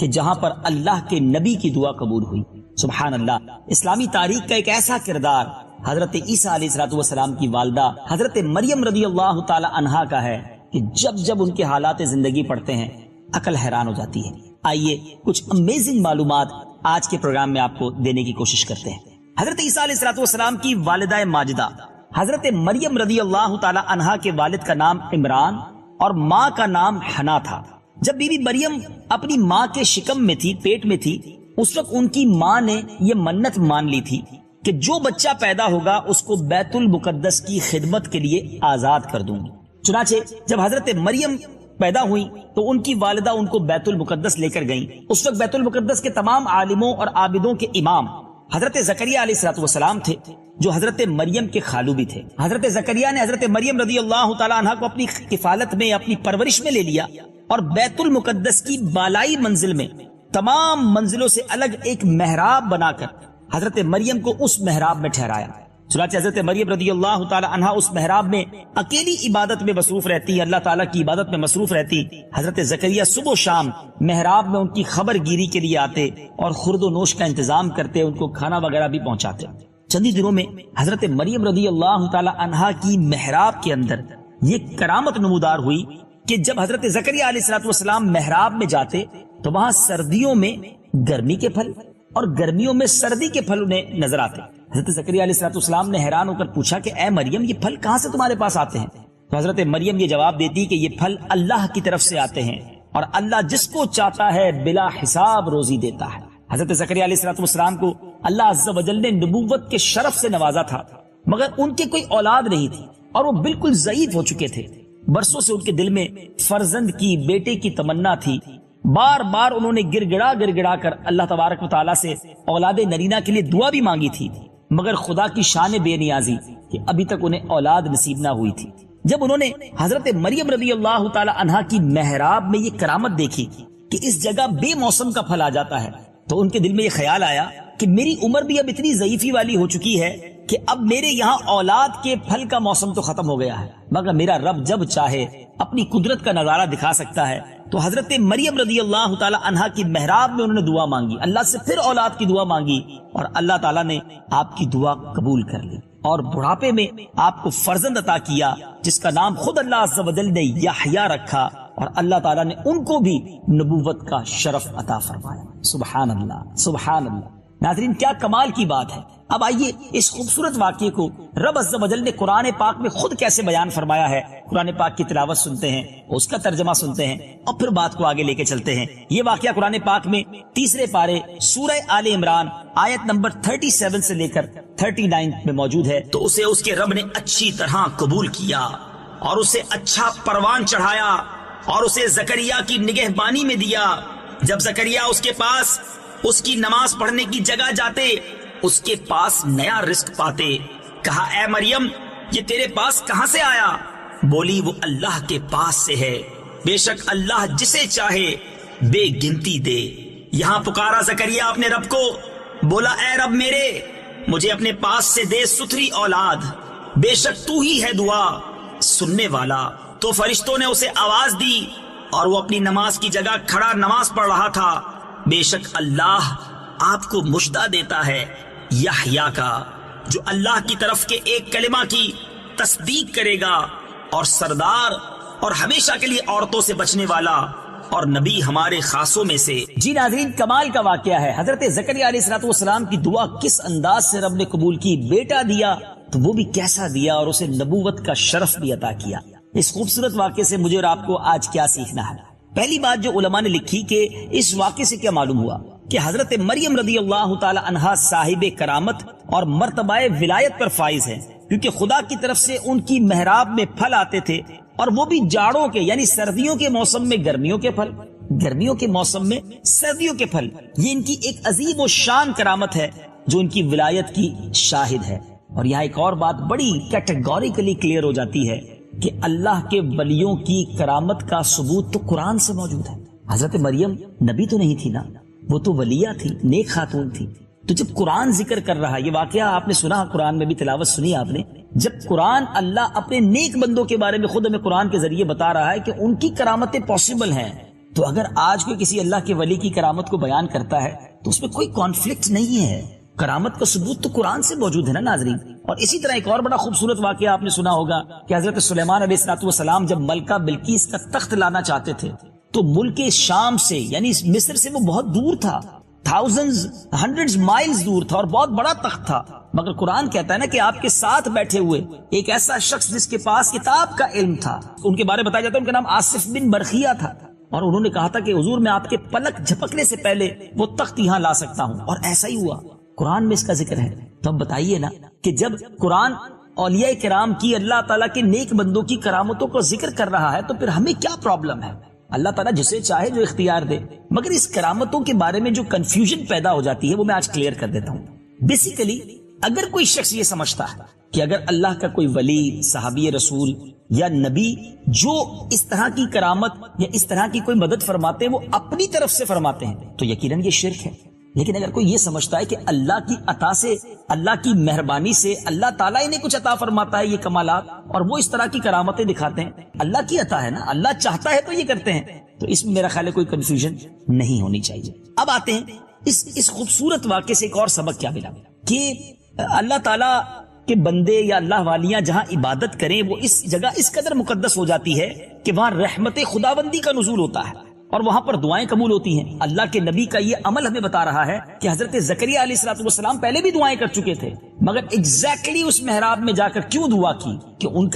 کہ جہاں پر اللہ کے نبی کی دعا قبول ہوئی. سبحان اللہ. اسلامی تاریخ کا ایک ایسا کردار حضرت عیسیٰ علیہ السلام کی والدہ حضرت مریم رضی اللہ تعالی عنہا کا ہے کہ جب جب ان کے حالات زندگی پڑھتے ہیں عقل حیران ہو جاتی ہے. آئیے کچھ امیزنگ معلومات آج کے پروگرام میں آپ کو دینے کی کوشش کرتے ہیں. حضرت عیسیٰ علیہ السلام کی والدہ ماجدہ حضرت مریم رضی اللہ تعالی عنہا کے والد کا نام عمران اور ماں کا نام حنا تھا. جب بی بی مریم اپنی ماں کے شکم میں تھی، پیٹ میں تھی، اس وقت ان کی ماں نے یہ منت مان لی تھی کہ جو بچہ پیدا ہوگا اس کو بیت المقدس کی خدمت کے لیے آزاد کر دوں گی. چنانچہ جب حضرت مریم پیدا ہوئی تو ان کی والدہ ان کو بیت المقدس لے کر گئیں. اس وقت بیت المقدس کے تمام عالموں اور عابدوں کے امام حضرت زکریا علیہ السلام تھے، جو حضرت مریم کے خالو بھی تھے. حضرت زکریا نے حضرت مریم رضی اللہ تعالی عنہا کو اپنی کفالت میں، اپنی پرورش میں لے لیا اور بیت المقدس کی بالائی منزل میں تمام منزلوں سے الگ ایک محراب بنا کر حضرت مریم کو اس محراب میں ٹھہرایا. چنانچہ حضرت مریم رضی اللہ تعالی عنہا اس محراب میں اکیلی عبادت میں مصروف رہتی، اللہ تعالیٰ کی عبادت میں مصروف رہتی. حضرت زکریا صبح و شام محراب میں ان کی خبر گیری کے لیے آتے اور خورد و نوش کا انتظام کرتے، ان کو کھانا وغیرہ بھی پہنچاتے. چند ہی دنوں میں حضرت مریم رضی اللہ تعالی عنہا کی محراب کے اندر یہ کرامت نمودار ہوئی کہ جب حضرت زکریا علیہ السلام محراب میں جاتے تو وہاں سردیوں میں گرمی کے پھل اور گرمیوں میں سردی کے پھل انہیں نظر آتے. حضرت زکریا علیہ السلام نے حیران ہو کر پوچھا کہ اے مریم، یہ پھل کہاں سے تمہارے پاس آتے ہیں؟ تو حضرت مریم یہ جواب دیتی کہ یہ پھل اللہ کی طرف سے آتے ہیں اور اللہ جس کو چاہتا ہے بلا حساب روزی دیتا ہے. حضرت زکریا علیہ السلام کو اللہ عز و جل نے نبوت کے شرف سے نوازا تھا، مگر ان کے کوئی اولاد نہیں تھی اور وہ بالکل ضعیف ہو چکے تھے. برسوں سے ان کے دل میں فرزند کی، بیٹے کی تمنا تھی. بار بار انہوں نے گڑ گڑا کر اللہ تبارک و تعالیٰ سے اولاد نرینہ کے لیے دعا بھی مانگی تھی، مگر خدا کی شان بے نیازی کہ ابھی تک انہیں اولاد نصیب نہ ہوئی تھی. جب انہوں نے حضرت مریم رضی اللہ تعالی عنہا کی محراب میں یہ کرامت دیکھی کہ اس جگہ بے موسم کا پھل آ جاتا ہے تو ان کے دل میں یہ خیال آیا کہ میری عمر بھی اب اتنی ضعیفی والی ہو چکی ہے کہ اب میرے یہاں اولاد کے پھل کا موسم تو ختم ہو گیا ہے، مگر میرا رب جب چاہے اپنی قدرت کا نظارہ دکھا سکتا ہے. تو حضرت مریم رضی اللہ تعالی عنہا کی محراب میں انہوں نے دعا مانگی، اللہ سے پھر اولاد کی دعا مانگی اور اللہ تعالیٰ نے آپ کی دعا قبول کر لی اور بڑھاپے میں آپ کو فرزند عطا کیا جس کا نام خود اللہ عز و جل نے یحییٰ رکھا اور اللہ تعالیٰ نے ان کو بھی نبوت کا شرف عطا فرمایا. سبحان اللہ، سبحان اللہ. ناظرین، کیا کمال کی بات ہے. اب آئیے اس خوبصورت واقعے کو رب عز و جل نے قرآن پاک میں خود کیسے بیان فرمایا ہے. قرآن پاک کی تلاوت سنتے ہیں، اس کا ترجمہ سنتے ہیں اور پھر بات کو آگے لے کے چلتے ہیں. یہ واقعہ قرآن پاک میں 3 پارے سورہ آل عمران آیت نمبر 37 سے لے کر 39 میں موجود ہے. تو اسے اس کے رب نے اچھی طرح قبول کیا اور اسے اچھا پروان چڑھایا اور اسے زکریا کی نگہبانی میں دیا. جب زکریا اس کے پاس اس کی نماز پڑھنے کی جگہ جاتے، اس کے پاس نیا رزق پاتے. کہا اے مریم، یہ تیرے پاس کہاں سے آیا؟ بولی وہ اللہ کے پاس سے ہے، بے شک اللہ جسے چاہے بے گنتی دے. یہاں پکارا زکریا اپنے رب کو، بولا اے رب میرے، مجھے اپنے پاس سے دے ستھری اولاد، بے شک تو ہی ہے دعا سننے والا. تو فرشتوں نے اسے آواز دی اور وہ اپنی نماز کی جگہ کھڑا نماز پڑھ رہا تھا. بے شک اللہ آپ کو مژدہ دیتا ہے یحییٰ کا، جو اللہ کی طرف کے ایک کلمہ کی تصدیق کرے گا اور سردار اور ہمیشہ کے لیے عورتوں سے بچنے والا اور نبی ہمارے خاصوں میں سے. جی ناظرین، کمال کا واقعہ ہے. حضرت زکریا علیہ السلام کی دعا کس انداز سے رب نے قبول کی. بیٹا دیا تو وہ بھی کیسا دیا اور اسے نبوت کا شرف بھی عطا کیا. اس خوبصورت واقعے سے مجھے اور آپ کو آج کیا سیکھنا ہے؟ پہلی بات جو علماء نے لکھی کہ اس واقعے سے کیا معلوم ہوا کہ حضرت مریم رضی اللہ تعالی عنہا صاحب کرامت اور مرتبہ ولایت پر فائز ہے، کیونکہ خدا کی طرف سے ان کی محراب میں پھل آتے تھے اور وہ بھی جاڑوں کے، یعنی سردیوں کے موسم میں گرمیوں کے پھل، گرمیوں کے موسم میں سردیوں کے پھل. یہ ان کی ایک عظیم و شان کرامت ہے جو ان کی ولایت کی شاہد ہے. اور یہاں ایک اور بات بڑی کیٹیگوریکلی کلیئر ہو جاتی ہے کہ اللہ کے ولیوں کی کرامت کا ثبوت تو قرآن سے موجود ہے. حضرت مریم نبی تو نہیں تھی نا، وہ تو ولیہ تھی، نیک خاتون تھی. تو جب قرآن ذکر کر رہا، یہ واقعہ آپ نے سنا، قرآن میں بھی تلاوت سنی آپ نے، جب قرآن اللہ اپنے نیک بندوں کے بارے میں خود ہمیں قرآن کے ذریعے بتا رہا ہے کہ ان کی کرامتیں پاسبل ہیں، تو اگر آج کوئی کسی اللہ کے ولی کی کرامت کو بیان کرتا ہے تو اس میں کوئی کانفلکٹ نہیں ہے. کرامت کا ثبوت تو قرآن سے موجود ہے نا ناظرین. اور اسی طرح ایک اور بڑا خوبصورت واقعہ آپ نے سنا ہوگا کہ حضرت سلیمان علیہ السلام جب ملکہ بلقیس کا تخت لانا چاہتے تھے تو ملک شام سے یعنی مصر سے وہ بہت دور تھا، ہنڈریڈز مائلز دور تھا اور بہت بڑا تخت تھا. مگر قرآن کہتا ہے نا کہ آپ کے ساتھ بیٹھے ہوئے ایک ایسا شخص جس کے پاس کتاب کا علم تھا، ان کے بارے میں بتایا جاتا ہے ان کا نام آصف بن برخیہ تھا، اور انہوں نے کہا تھا کہ حضور میں آپ کے پلک جھپکنے سے پہلے وہ تخت یہاں لا سکتا ہوں، اور ایسا ہی ہوا. قرآن میں اس کا ذکر ہے. تو اب بتائیے نا کہ جب قرآن اولیاء کرام کی، اللہ تعالیٰ کے نیک بندوں کی کرامتوں کو ذکر کر رہا ہے تو پھر ہمیں کیا پرابلم ہے؟ اللہ تعالیٰ جسے چاہے جو اختیار دے. مگر اس کرامتوں کے بارے میں جو کنفیوژن پیدا ہو جاتی ہے وہ میں آج کلیئر کر دیتا ہوں. بیسیکلی اگر کوئی شخص یہ سمجھتا ہے کہ اگر اللہ کا کوئی ولی، صحابی رسول یا نبی جو اس طرح کی کرامت یا اس طرح کی کوئی مدد فرماتے ہیں وہ اپنی طرف سے فرماتے ہیں تو یقیناً یہ شرک ہے. لیکن اگر کوئی یہ سمجھتا ہے کہ اللہ کی عطا سے، اللہ کی مہربانی سے اللہ تعالیٰ انہیں کچھ عطا فرماتا ہے یہ کمالات، اور وہ اس طرح کی کرامتیں دکھاتے ہیں، اللہ کی عطا ہے نا، اللہ چاہتا ہے تو یہ کرتے ہیں، تو اس میں میرا خیال ہے کوئی کنفیوژن نہیں ہونی چاہیے. اب آتے ہیں اس خوبصورت واقعے سے ایک اور سبق کیا ملا کہ اللہ تعالیٰ کے بندے یا اللہ والیاں جہاں عبادت کریں وہ اس جگہ اس قدر مقدس ہو جاتی ہے کہ وہاں رحمت خداوندی کا نزول ہوتا ہے اور وہاں پر دعائیں قبول ہوتی ہیں. اللہ کے نبی کا یہ عمل ہمیں بتا رہا ہے کہ حضرت زکریا علیہ السلام پہلے بھی دعائیں کر چکے تھے، مگر ایگزیکٹلی اس محراب میں جا کر کیوں دعا کی کہ ان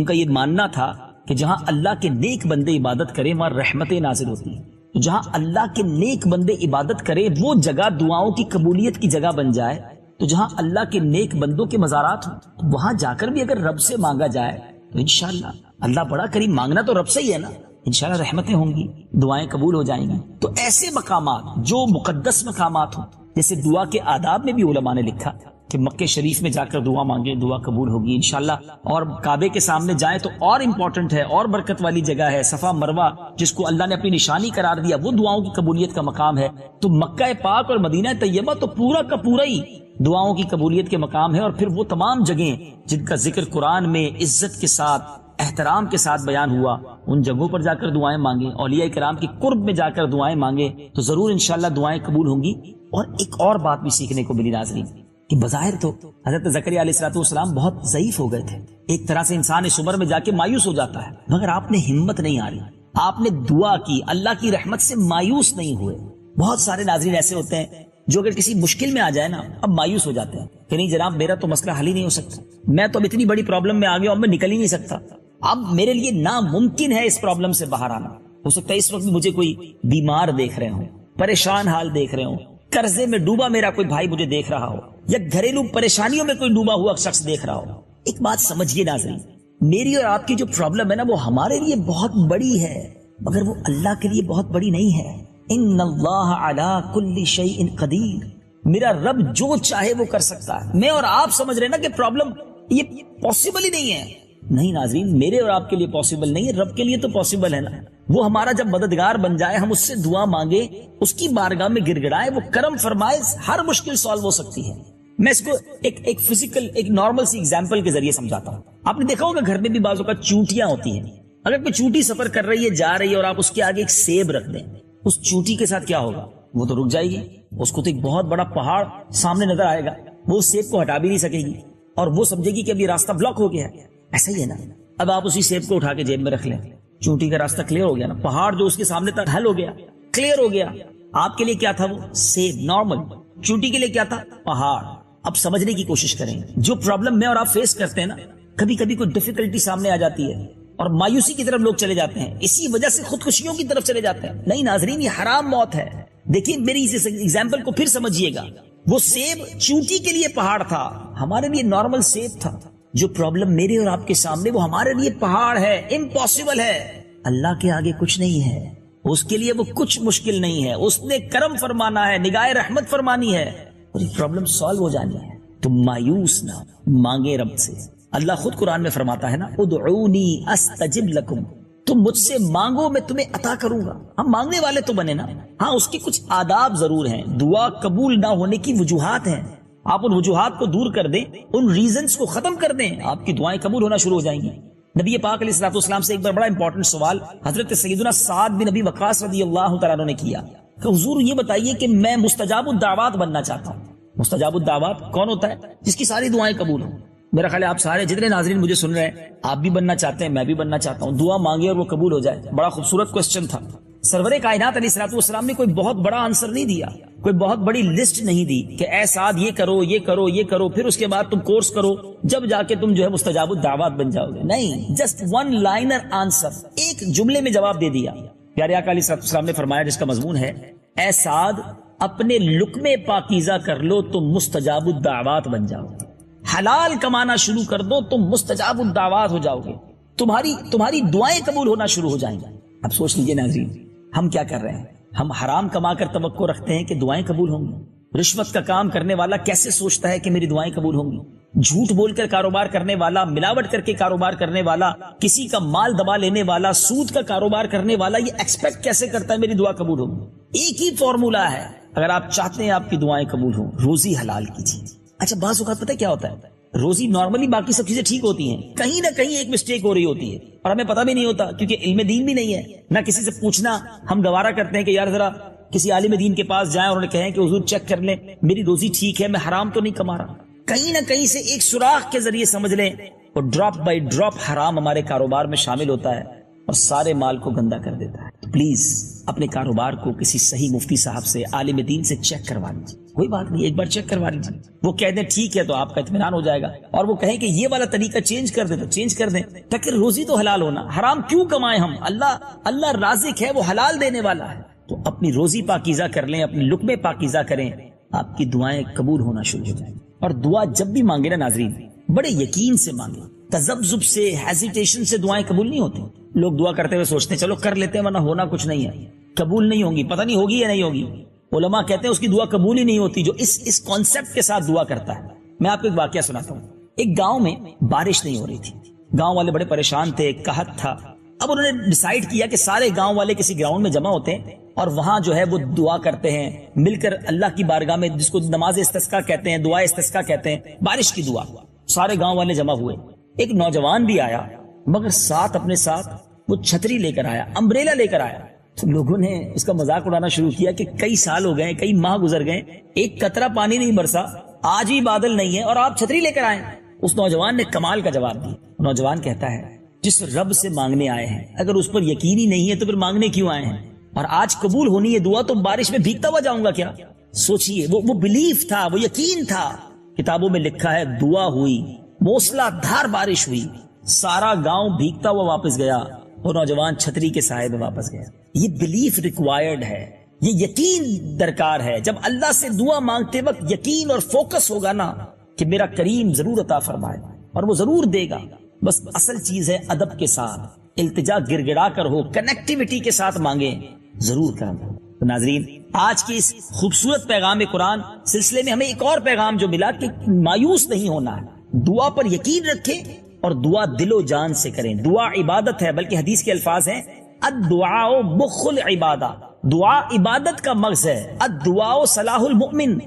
کا یہ ماننا تھا کہ جہاں اللہ کے نیک بندے عبادت کریں وہاں رحمتیں نازل ہوتی ہیں. تو جہاں اللہ کے نیک بندے عبادت کریں وہ جگہ دعاؤں کی قبولیت کی جگہ بن جائے. تو جہاں اللہ کے نیک بندوں کے مزارات ہوں وہاں جا کر بھی اگر رب سے مانگا جائے تو انشاءاللہ اللہ بڑا کریم، مانگنا تو رب سے ہی ہے نا، انشاءاللہ رحمتیں ہوں گی، دعائیں قبول ہو جائیں گی. تو ایسے مقامات جو مقدس مقامات ہوں، جیسے دعا کے آداب میں بھی علماء نے لکھا کہ مکہ شریف میں جا کر دعا مانگیں، دعا قبول ہوگی انشاءاللہ. اور کعبے کے سامنے جائیں تو اور امپورٹنٹ ہے اور برکت والی جگہ ہے. صفا مروہ جس کو اللہ نے اپنی نشانی قرار دیا وہ دعاؤں کی قبولیت کا مقام ہے. تو مکہ پاک اور مدینہ طیبہ تو پورا کا پورا ہی دعاؤں کی قبولیت کے مقام ہے. اور پھر وہ تمام جگہیں جن کا ذکر قرآن میں عزت کے ساتھ، احترام کے ساتھ بیان ہوا، ان جگہوں پر جا کر دعائیں مانگیں، اولیاء کرام کی قرب میں جا کر دعائیں مانگیں تو ضرور انشاءاللہ دعائیں قبول ہوں گی. اور ایک اور بات بھی سیکھنے کو ملی ناظرین کہ بظاہر تو حضرت زکریا علیہ السلام بہت ضعیف ہو گئے تھے. ایک طرح سے انسان اس عمر میں جا کے مایوس ہو جاتا ہے، مگر آپ نے ہمت نہیں ہاری، آپ نے دعا کی، اللہ کی رحمت سے مایوس نہیں ہوئے. بہت سارے ناظرین ایسے ہوتے ہیں جو اگر کسی مشکل میں آ جائے نا اب مایوس ہو جاتے ہیں کہ نہیں جناب میرا تو مسئلہ حل ہی نہیں ہو سکتا، میں تو اب اتنی بڑی پرابلم میں آ گیا اب میں نکل ہی نہیں سکتا، اب میرے لیے ناممکن ہے اس پرابلم سے باہر آنا. ہو سکتا ہے اس وقت مجھے کوئی بیمار دیکھ رہے ہوں، پریشان حال دیکھ رہے ہوں، قرضے میں ڈوبا میرا کوئی بھائی مجھے دیکھ رہا ہو، یا گھریلو پریشانیوں میں کوئی ڈوبا ہوا شخص دیکھ رہا ہو. ایک بات سمجھیے ناظرین، میری اور آپ کی جو پرابلم ہے نا وہ ہمارے لیے بہت بڑی ہے مگر وہ اللہ کے لیے بہت بڑی نہیں ہے. ان اللہ علی کل شیء قدیر، میرا رب جو چاہے وہ کر سکتا ہے. میں اور آپ سمجھ رہے نا کہ پرابلم یہ پاسبل ہی نہیں ہے. نہیں ناظرین، میرے اور آپ کے لیے پاسبل نہیں ہے، رب کے لیے تو پاسبل ہے نا. وہ ہمارا جب مددگار بن جائے، ہم اس سے دعا مانگے، اس کی بارگاہ میں گر گڑائے، وہ کرم فرمائے، ہر مشکل سالو ہو سکتی ہے. میں اس کو ایک فزیکل، ایک نارمل سی ایگزامپل کے ذریعے سمجھاتا ہوں. آپ نے دیکھا ہوگا گھر میں بھی بعض اوقات چونٹیاں ہوتی ہیں. اگر کوئی چونٹی سفر کر رہی ہے، جا رہی ہے، اور آپ اس کے آگے ایک سیب رکھ دیں، اس چونٹی کے ساتھ کیا ہوگا؟ وہ تو رک جائے گی، اس کو تو ایک بہت بڑا پہاڑ سامنے نظر آئے گا، وہ اس سیب کو ہٹا بھی نہیں سکے گی اور وہ سمجھے گی کہ اب یہ راستہ بلاک ہو گیا ہے. ایسا ہی ہے نا. اب آپ اسی سیب کو اٹھا کے جیب میں رکھ لیں، چونٹی کا راستہ کلیئر ہو گیا نا، پہاڑ جو اس کے سامنے تھا حل ہو گیا، کلیئر ہو گیا. آپ کے لیے کیا تھا؟ وہ سیب نارمل، چونٹی کے لیے کیا تھا؟ پہاڑ. اب سمجھنے کی کوشش کریں، جو پرابلم میں اور آپ فیس کرتے ہیں نا، کبھی کبھی کوئی ڈیفیکلٹی سامنے آ جاتی ہے اور مایوسی کی طرف لوگ چلے جاتے ہیں، اسی وجہ سے خودکشیوں کی طرف چلے جاتے ہیں. نہیں ناظرین، یہ حرام موت ہے. دیکھیں میری اس ایگزامپل کو پھر سمجھیے گا. وہ سیب چونٹی کے لیے پہاڑ تھا، ہمارے لیے نارمل سیب تھا. جو پرابلم میرے اور آپ کے سامنے وہ ہمارے لیے پہاڑ ہے، امپاسبل ہے. اللہ کے آگے کچھ نہیں ہے، اس کے لیے وہ کچھ مشکل نہیں ہے. اس نے کرم فرمانا ہے، نگاہ رحمت فرمانی ہے اور یہ پرابلم سالو ہو جانی ہے. تو مایوس نہ مانگے رب سے. اللہ خود قرآن میں فرماتا ہے نا، ادعونی استجب لکم، تم مجھ سے مانگو میں تمہیں عطا کروں گا. ہم مانگنے والے تو بنے نا. ہاں اس کے کچھ آداب ضرور ہیں، دعا قبول نہ ہونے کی وجوہات ہیں. آپ ان وجوہات کو دور کر دیں، ان ریزنز کو ختم کر دیں، آپ کی دعائیں قبول ہونا شروع ہو جائیں گی. نبی پاک علیہ الصلوۃ والسلام سے ایک بار بڑا انپورٹنٹ سوال حضرت سیدنا سعد بن ابی وقاص رضی اللہ تعالیٰ عنہ نے کیا کہ حضور یہ بتائیے کہ میں مستجاب الدعوات بننا چاہتا ہوں. مستجاب الدعوات کون ہوتا ہے؟ جس کی ساری دعائیں قبول ہوں. میرا خیال ہے آپ سارے جتنے ناظرین مجھے سن رہے ہیں آپ بھی بننا چاہتے ہیں، میں بھی بننا چاہتا ہوں. دعا مانگے اور وہ قبول ہو جائے. بڑا خوبصورت کوسچن تھا. سرور کائنات علیہ الصلوۃ والسلام نے کوئی بہت بڑا آنسر نہیں دیا، کوئی بہت بڑی لسٹ نہیں دی کہ اے سعد یہ کرو یہ کرو یہ کرو پھر اس کے بعد تم کورس کرو جب جا کے تم جو ہے مستجاب الدعوات بن جاؤ گے. نہیں، جسٹ ون لائنر آنسر، ایک جملے میں جواب دے دیا. پیارے آقا علیہ الصلوۃ والسلام نے فرمایا جس کا مضمون ہے اے سعد اپنے لقمے پاکیزہ کر لو تم مستجاب الدعوات بن جاؤ گے. حلال کمانا شروع کر دو تم مستجاب الدعوات ہو جاؤ گے. تمہاری دعائیں قبول ہونا شروع ہو جائیں گی. اب سوچ لیجئے ناظرین، ہم کیا کر رہے ہیں؟ ہم حرام کما کر توقع رکھتے ہیں کہ دعائیں قبول ہوں گی. رشوت کا کام کرنے والا کیسے سوچتا ہے کہ میری دعائیں قبول ہوں گی؟ جھوٹ بول کر کاروبار کرنے والا، ملاوٹ کر کے کاروبار کرنے والا، کسی کا مال دبا لینے والا، سود کا کاروبار کرنے والا یہ ایکسپیکٹ کیسے کرتا ہے میری دعا قبول ہوگی؟ ایک ہی فارمولا ہے اگر آپ چاہتے ہیں آپ کی دعائیں قبول ہوں، روزی حلال کیجیے. اچھا بعض اوقات پتہ کیا ہوتا ہے، روزی نارملی باقی سب چیزیں ٹھیک ہوتی ہیں، کہیں نہ کہیں ایک مسٹیک ہو رہی ہوتی ہے اور ہمیں پتہ بھی نہیں ہوتا کیونکہ علم دین بھی نہیں ہے. نہ کسی سے پوچھنا ہم گوارا کرتے ہیں کہ یار ذرا کسی عالم دین کے پاس جائیں اور انہیں کہیں کہ حضور چیک کر لیں میری روزی ٹھیک ہے، میں حرام تو نہیں کما رہا. کہیں نہ کہیں سے ایک سوراخ کے ذریعے سمجھ لیں اور ڈراپ بائی ڈراپ حرام ہمارے کاروبار میں شامل ہوتا ہے اور سارے مال کو گندا کر دیتا ہے. تو پلیز اپنے کاروبار کو کسی صحیح مفتی صاحب سے، عالم دین سے چیک کروا لیجیے. کوئی بات نہیں، ایک بار چیک کروا لیجیے. وہ کہہ دیں ٹھیک ہے تو آپ کا اطمینان ہو جائے گا، اور وہ کہیں کہ یہ والا طریقہ چینج کر دیں تو چینج کر دیں. تاکہ روزی تو حلال ہونا، حرام کیوں کمائیں ہم؟ اللہ رازق ہے، وہ حلال دینے والا ہے. تو اپنی روزی پاکیزہ کر لیں، اپنے لقمے پاکیزہ کریں، آپ کی دعائیں قبول ہونا شروع ہو جائیں. اور دعا جب بھی مانگے نا ناظرین بڑے یقین سے مانگے. تذبذب سے، ہیزیٹیشن سے دعائیں قبول نہیں ہوتی. لوگ دعا کرتے ہوئے سوچتے ہیں چلو کر لیتے ہیں ورنہ ہونا کچھ نہیں ہے، قبول نہیں ہوں گی، پتہ نہیں ہوگی یا نہیں ہوگی. علماء کہتے ہیں اس کی دعا قبول ہی نہیں ہوتی جو اس کانسیپٹ کے ساتھ دعا کرتا ہے. میں آپ کو ایک واقعہ سناتا ہوں. ایک گاؤں میں بارش نہیں ہو رہی تھی، گاؤں والے بڑے پریشان تھے، قحط تھا. اب انہوں نے ڈیسائیڈ کیا کہ سارے گاؤں والے کسی گراؤنڈ میں جمع ہوتے ہیں اور وہاں جو ہے وہ دعا کرتے ہیں مل کر اللہ کی بارگاہ میں، جس کو نماز استسقاء کہتے ہیں، دعا استسقاء کہتے ہیں، بارش کی دعا. سارے گاؤں والے جمع ہوئے. ایک نوجوان بھی آیا مگر اپنے ساتھ وہ چھتری لے کر آیا، امبریلا لے کر آیا. تو لوگوں نے اس کا مذاق اڑانا شروع کیا کہ کئی سال ہو گئے، کئی ماہ گزر گئے، ایک قطرہ پانی نہیں برسا، آج ہی بادل نہیں ہے اور آپ چھتری لے کر آئے. اس نوجوان نے کمال کا جواب دیا. نوجوان کہتا ہے جس رب سے مانگنے آئے ہیں اگر اس پر یقین ہی نہیں ہے تو پھر مانگنے کیوں آئے ہیں؟ اور آج قبول ہونی ہے دعا تو بارش میں بھیگتا ہوا جاؤں گا کیا؟ سوچئے، وہ بلیف تھا، وہ یقین تھا. کتابوں میں لکھا ہے دعا ہوئی، موسلا دھار بارش ہوئی، سارا گاؤں بھیگتا ہوا واپس گیا اور نوجوان چھتری کے سائے میں واپس گیا. یہ بلیف ریکوائرڈ ہے، یہ یقین درکار ہے. جب اللہ سے دعا مانگتے وقت یقین اور فوکس ہوگا نا کہ میرا کریم ضرور عطا فرمائے اور وہ ضرور دے گا. بس اصل چیز ہے ادب کے ساتھ، التجا گڑ گڑا کر ہو، کنیکٹیوٹی کے ساتھ مانگیں، ضرور کرنا. تو ناظرین آج کے اس خوبصورت پیغام قرآن سلسلے میں ہمیں ایک اور پیغام جو ملا کہ مایوس نہیں ہونا ہے، دعا پر یقین رکھیں اور دعا دل و جان سے کریں. دعا عبادت ہے، بلکہ حدیث کے الفاظ ہیں الدعاء مخ العبادہ، دعا عبادت کا مغز ہے. الدعاء صلاح المؤمن،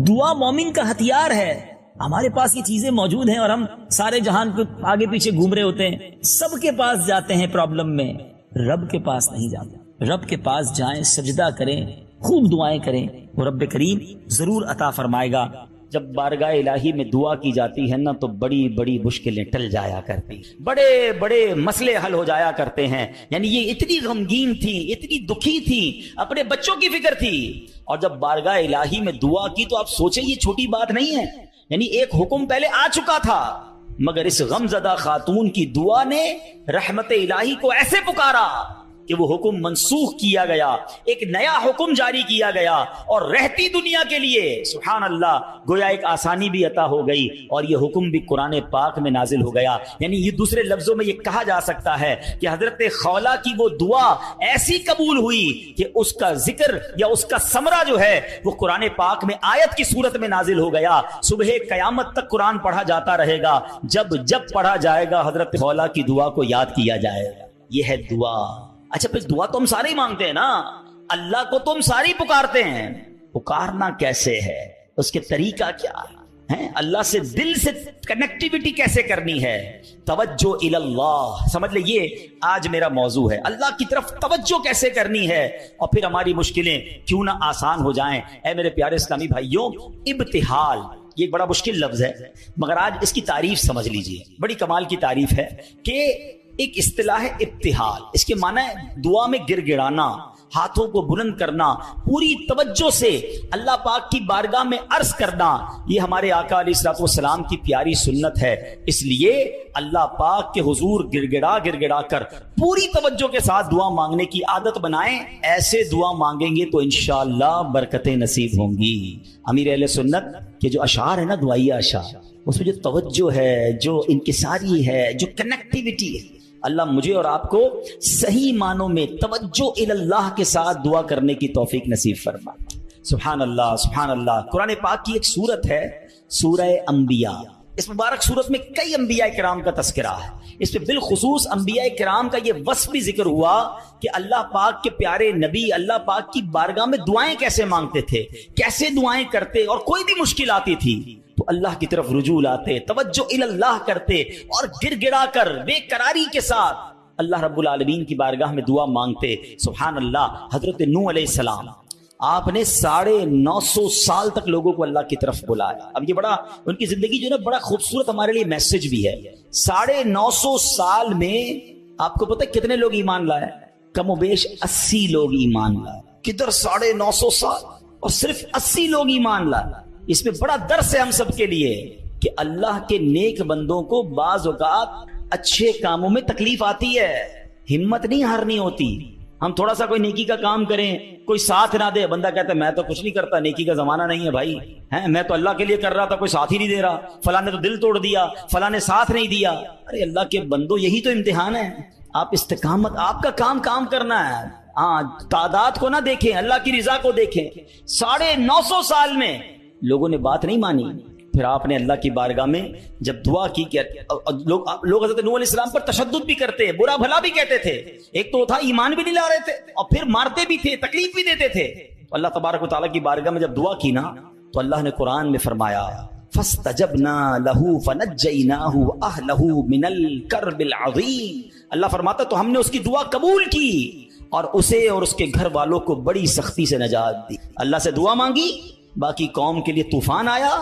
دعا مومن کا ہتھیار ہے. ہمارے پاس یہ چیزیں موجود ہیں اور ہم سارے جہان کے آگے پیچھے گھوم رہے ہوتے ہیں. سب کے پاس جاتے ہیں پرابلم میں، رب کے پاس نہیں جاتے. رب کے پاس جائیں، سجدہ کریں، خوب دعائیں کریں، وہ رب کریم ضرور عطا فرمائے گا. جب بارگاہ الہی میں دعا کی جاتی ہے نا تو بڑی بڑی مشکلیں ٹل جایا کرتی، بڑے بڑے مسئلے حل ہو جایا کرتے ہیں. یعنی یہ اتنی غمگین تھی، اتنی دکھی تھی، اپنے بچوں کی فکر تھی، اور جب بارگاہ الہی میں دعا کی تو آپ سوچیں یہ چھوٹی بات نہیں ہے. یعنی ایک حکم پہلے آ چکا تھا مگر اس غمزدہ خاتون کی دعا نے رحمت الہی کو ایسے پکارا کہ وہ حکم منسوخ کیا گیا، ایک نیا حکم جاری کیا گیا اور رہتی دنیا کے لیے سبحان اللہ گویا ایک آسانی بھی عطا ہو گئی اور یہ حکم بھی قرآن پاک میں نازل ہو گیا. یعنی یہ دوسرے لفظوں میں یہ کہا جا سکتا ہے کہ حضرت خولہ کی وہ دعا ایسی قبول ہوئی کہ اس کا ذکر یا اس کا ثمرہ جو ہے وہ قرآن پاک میں آیت کی صورت میں نازل ہو گیا. صبح قیامت تک قرآن پڑھا جاتا رہے گا، جب پڑھا جائے گا حضرت خولہ کی دعا کو یاد کیا جائے گا. یہ ہے دعا. اچھا پھر دعا تو ہم سارے ہی مانگتے ہیں نا، اللہ کو تو ہم سارے ہی پکارتے ہیں، پکارنا کیسے ہے، اس کے طریقہ کیا ہے؟ ہیں اللہ سے دل سے کنیکٹیوٹی کیسے کرنی ہے؟ توجہ اللہ، سمجھ لے یہ آج میرا موضوع ہے، اللہ کی طرف توجہ کیسے کرنی ہے اور پھر ہماری مشکلیں کیوں نہ آسان ہو جائیں۔ اے میرے پیارے اسلامی بھائیوں، ابتحال یہ ایک بڑا مشکل لفظ ہے، مگر آج اس کی تعریف سمجھ لیجئے، بڑی کمال کی تعریف ہے کہ ایک اصطلاح ہے ابتحال، اس کے معنی ہے دعا میں گر گڑانا، ہاتھوں کو بلند کرنا، پوری توجہ سے اللہ پاک کی بارگاہ میں عرض کرنا۔ یہ ہمارے آقا علیہ الصلوۃ والسلام کی پیاری سنت ہے، اس لیے اللہ پاک کے حضور گر گڑا کر پوری توجہ کے ساتھ دعا مانگنے کی عادت بنائیں۔ ایسے دعا مانگیں گے تو انشاءاللہ برکتیں نصیب ہوں گی۔ امیر اہل سنت کے جو اشعار ہے نا، دعائیہ اشعار، اس میں جو توجہ ہے، جو انکساری ہے، جو کنیکٹیوٹی ہے، اللہ مجھے اور آپ کو صحیح معنوں میں توجہ اللہ کے ساتھ دعا کرنے کی توفیق نصیب فرما۔ سبحان اللہ سبحان اللہ۔ قرآن پاک کی ایک سورت ہے سورہ انبیاء، اس مبارک سورت میں کئی انبیاء کرام کا تذکرہ ہے، اس میں بالخصوص انبیاء کرام کا یہ وصف بھی ذکر ہوا کہ اللہ پاک کے پیارے نبی اللہ پاک کی بارگاہ میں دعائیں کیسے مانگتے تھے، کیسے دعائیں کرتے، اور کوئی بھی مشکل آتی تھی تو اللہ کی طرف رجوع لاتے، توجہ اللہ کرتے اور گر گڑا کر بے قراری کے ساتھ اللہ رب العالمین کی بارگاہ میں دعا مانگتے۔ سبحان اللہ۔ حضرت نوح علیہ السلام، آپ نے 950 سال تک لوگوں کو اللہ کی طرف بلایا۔ اب یہ بڑا ان کی زندگی جو ہے نا، بڑا خوبصورت ہمارے لیے میسج بھی ہے۔ 950 سال میں آپ کو پتہ کتنے لوگ ایمان لائے؟ کم و بیش 80 لوگ ایمان لائے۔ کدھر 950 سال اور صرف 80 لوگ ایمان لائے؟ اس میں بڑا درس ہے ہم سب کے لیے کہ اللہ کے نیک بندوں کو بعض اوقات اچھے کاموں میں تکلیف آتی ہے، ہمت نہیں ہارنی ہوتی۔ ہم تھوڑا سا کوئی نیکی کا کام کریں، کوئی ساتھ نہ دے، بندہ کہتا ہے میں تو کچھ نہیں کرتا، نیکی کا زمانہ نہیں ہے بھائی، میں تو اللہ کے لیے کر رہا تھا، کوئی ساتھ ہی نہیں دے رہا، فلاں نے تو دل توڑ دیا، فلاں نے ساتھ نہیں دیا۔ ارے اللہ کے بندو، یہی تو امتحان ہے۔ آپ استقامت، آپ کا کام کرنا ہے، تعداد کو نہ دیکھیں، اللہ کی رضا کو دیکھیں۔ 950 سال میں لوگوں نے بات نہیں مانی، پھر آپ نے اللہ کی بارگاہ میں جب دعا کی کہ لوگ حضرت نوح علیہ السلام پر تشدد بھی کرتے، برا بھلا بھی کہتے تھے، ایک تو تھا ایمان بھی نہیں لا رہے تھے اور پھر مارتے بھی تھے، تکلیف بھی دیتے تھے۔ اللہ تبارک و تعالیٰ کی بارگاہ میں جب دعا کی نا تو اللہ نے قرآن میں فرمایا فَاسْتَجَبْنَا لَهُ فَنَجَّيْنَاهُ وَأَهْلَهُ مِنَ الْكَرْبِ الْعَظِيمِ۔ اللہ فرماتا تو ہم نے اس کی دعا قبول کی اور اسے اور اس کے گھر والوں کو بڑی سختی سے نجات دی۔ اللہ سے دعا مانگی، باقی قوم کے لیے طوفان آیا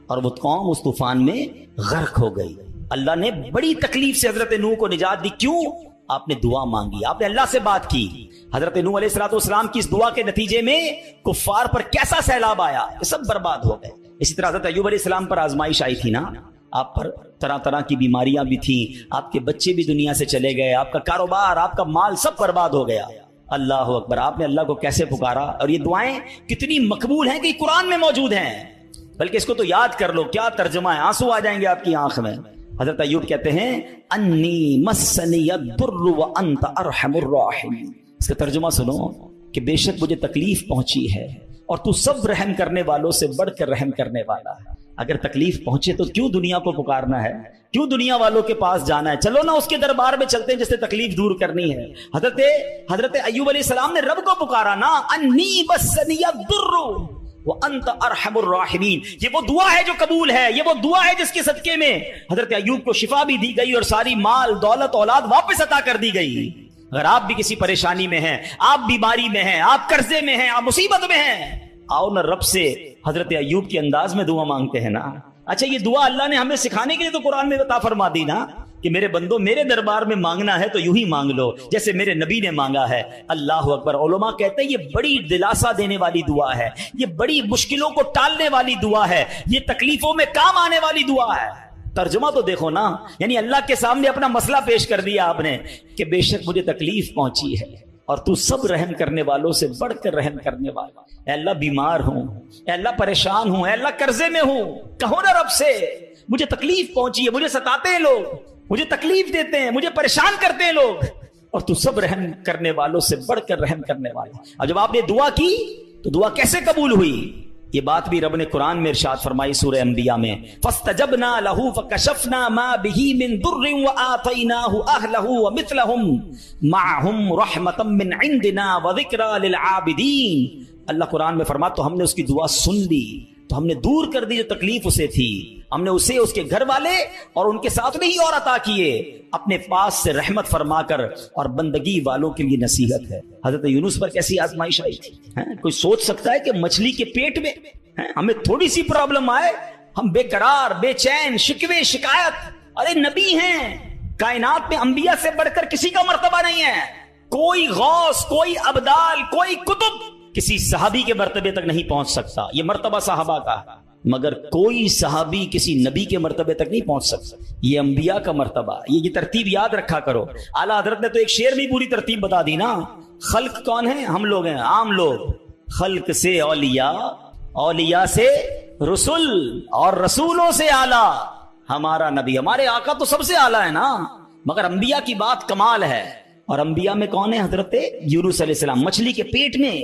اور وہ قوم اس طوفان میں غرق ہو گئی۔ اللہ نے بڑی تکلیف سے حضرت نوح کو نجات دی، کیوں؟ آپ نے دعا مانگی، آپ نے اللہ سے بات کی۔ حضرت نوح علیہ السلام کی اس دعا کے نتیجے میں کفار پر کیسا سیلاب آیا کہ سب برباد ہو گئے۔ اسی طرح حضرت ایوب علیہ السلام پر آزمائش آئی تھی نا، آپ پر طرح طرح کی بیماریاں بھی تھیں، آپ کے بچے بھی دنیا سے چلے گئے، آپ کا کاروبار، آپ کا مال سب برباد ہو گیا۔ اللہ اکبر، آپ نے اللہ کو کیسے پکارا، اور یہ دعائیں کتنی مقبول ہیں کہ قرآن میں موجود ہیں، بلکہ اس کو تو یاد کر لو، کیا ترجمہ ہے، آنسو آ جائیں گے آپ کی آنکھ میں۔ حضرت ایوب کہتے ہیں انی مسنی الضر وانت ارحم الراحمین، اس کا ترجمہ سنو کہ بے شک مجھے تکلیف پہنچی ہے اور تو سب رحم کرنے والوں سے بڑھ کر رحم کرنے والا ہے۔ اگر تکلیف پہنچے تو کیوں دنیا کو پکارنا ہے، کیوں دنیا والوں کے پاس جانا ہے؟ چلو نا اس کے دربار میں چلتے ہیں جس سے تکلیف دور کرنی ہے۔ حضرت ایوب علیہ السلام نے رب کو پکارا نا، انی مسنی الضر وانت ارحم الراحمین، یہ وہ دعا ہے جو قبول ہے، یہ وہ دعا ہے جس کے صدقے میں حضرت ایوب کو شفا بھی دی گئی اور ساری مال دولت اولاد واپس عطا کر دی گئی۔ اگر آپ بھی کسی پریشانی میں ہیں، آپ بیماری میں ہیں، آپ قرضے میں ہیں، آپ مصیبت میں ہیں، آؤ نا رب سے حضرت ایوب کے انداز میں دعا مانگتے ہیں نا۔ اچھا، یہ دعا اللہ نے ہمیں سکھانے کے لیے تو قرآن میں عطا فرما دی نا کہ میرے بندو میرے دربار میں مانگنا ہے تو یوں ہی مانگ لو جیسے میرے نبی نے مانگا ہے۔ اللہ اکبر۔ علماء کہتے ہیں یہ بڑی دلاسا دینے والی دعا ہے، یہ بڑی مشکلوں کو ٹالنے والی دعا ہے، یہ تکلیفوں میں کام آنے والی دعا ہے۔ ترجمہ تو دیکھو نا، یعنی اللہ کے سامنے اپنا مسئلہ پیش کر دیا آپ نے کہ بے شک مجھے تکلیف پہنچی ہے اور تو سب رحم کرنے والوں سے بڑھ کر رحم کرنے والا۔ اے اللہ بیمار ہوں، اے اللہ پریشان ہوں، اے اللہ قرضے میں ہوں، کہو نا رب سے مجھے تکلیف پہنچی ہے، مجھے ستاتے ہیں لوگ، مجھے تکلیف دیتے ہیں، مجھے پریشان کرتے ہیں لوگ، اور تو سب رحم کرنے والوں سے بڑھ کر رحم کرنے والا۔ اور جب آپ نے دعا کی تو دعا کیسے قبول ہوئی؟ یہ بات بھی رب نے قرآن میں ارشاد فرمائی سورہ انبیاء میں، فَاسْتَجَبْنَا لَهُ فَكَشَفْنَا مَا بِهِ مِن ضُرٍّ وَآتَيْنَاهُ أَهْلَهُ وَمِثْلَهُمْ مَعَهُمْ رَحْمَةً مِّنْ عِنْدِنَا وَذِكْرَىٰ لِلْعَابِدِينَ۔ اللہ قرآن میں فرماتا تو ہم نے اس کی دعا سن لی، تو ہم نے دور کر دی جو تکلیف اسے تھی، ہم نے اسے، اس کے گھر والے اور ان کے ساتھ نہیں اور عطا کیے، اپنے پاس سے رحمت فرما کر اور بندگی والوں کے لیے نصیحت ہے۔ حضرت یونس پر کیسی آزمائش آئی تھی، کوئی سوچ سکتا ہے کہ مچھلی کے پیٹ میں ہمیں تھوڑی سی پرابلم آئے، ہم بے قرار، بے چین، شکوے، شکایت؟ ارے نبی ہیں، کائنات میں انبیاء سے بڑھ کر کسی کا مرتبہ نہیں ہے، کوئی غوث، کوئی ابدال، کوئی کتب کسی صحابی کے مرتبے تک نہیں پہنچ سکتا، یہ مرتبہ صحابہ کا ہے، مگر کوئی صحابی کسی نبی کے مرتبے تک نہیں پہنچ سکتا، یہ انبیاء کا مرتبہ، یہ ترتیب یاد رکھا کرو۔ اعلیٰ حضرت نے تو ایک شعر میں پوری ترتیب بتا دی نا، خلق کون ہے؟ ہم لوگ ہیں، عام لوگ، خلق سے اولیاء، اولیاء سے رسول، اور رسولوں سے اعلیٰ ہمارا نبی، ہمارے آقا تو سب سے اعلیٰ ہے نا، مگر انبیاء کی بات کمال ہے۔ اور انبیاء میں کون ہے؟ حضرت یونس علیہ السلام، مچھلی کے پیٹ میں،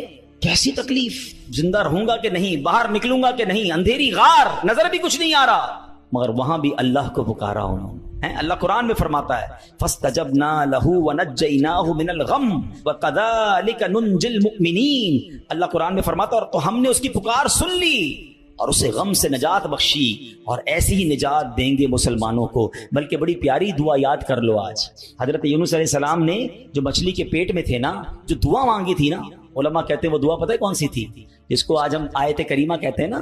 کیسی تکلیف، زندہ رہوں گا کہ نہیں، باہر نکلوں گا کہ نہیں، اندھیری غار، نظر بھی کچھ نہیں آ رہا، مگر وہاں بھی اللہ کو پکارا انہوں نے۔ اللہ قرآن میں فرماتا ہے فَاسْتَجَبْنَا لَهُ وَنَجَّيْنَاهُ مِنَ الْغَمِّ وَكَذَلِكَ نُنْجِي الْمُؤْمِنِينَ۔ اللہ قرآن میں فرماتا ہے اور تو ہم نے اس کی پکار سن لی اور اسے غم سے نجات بخشی، اور ایسی ہی نجات دیں گے مسلمانوں کو۔ بلکہ بڑی پیاری دعا یاد کر لو آج، حضرت یونس علیہ السلام نے جو مچھلی کے پیٹ میں تھے نا، جو دعا مانگی تھی نا، علماء کہتے ہیں وہ دعا پتہ ہے کون سی تھی؟ جس کو آج ہم آیت کریمہ کہتے ہیں نا،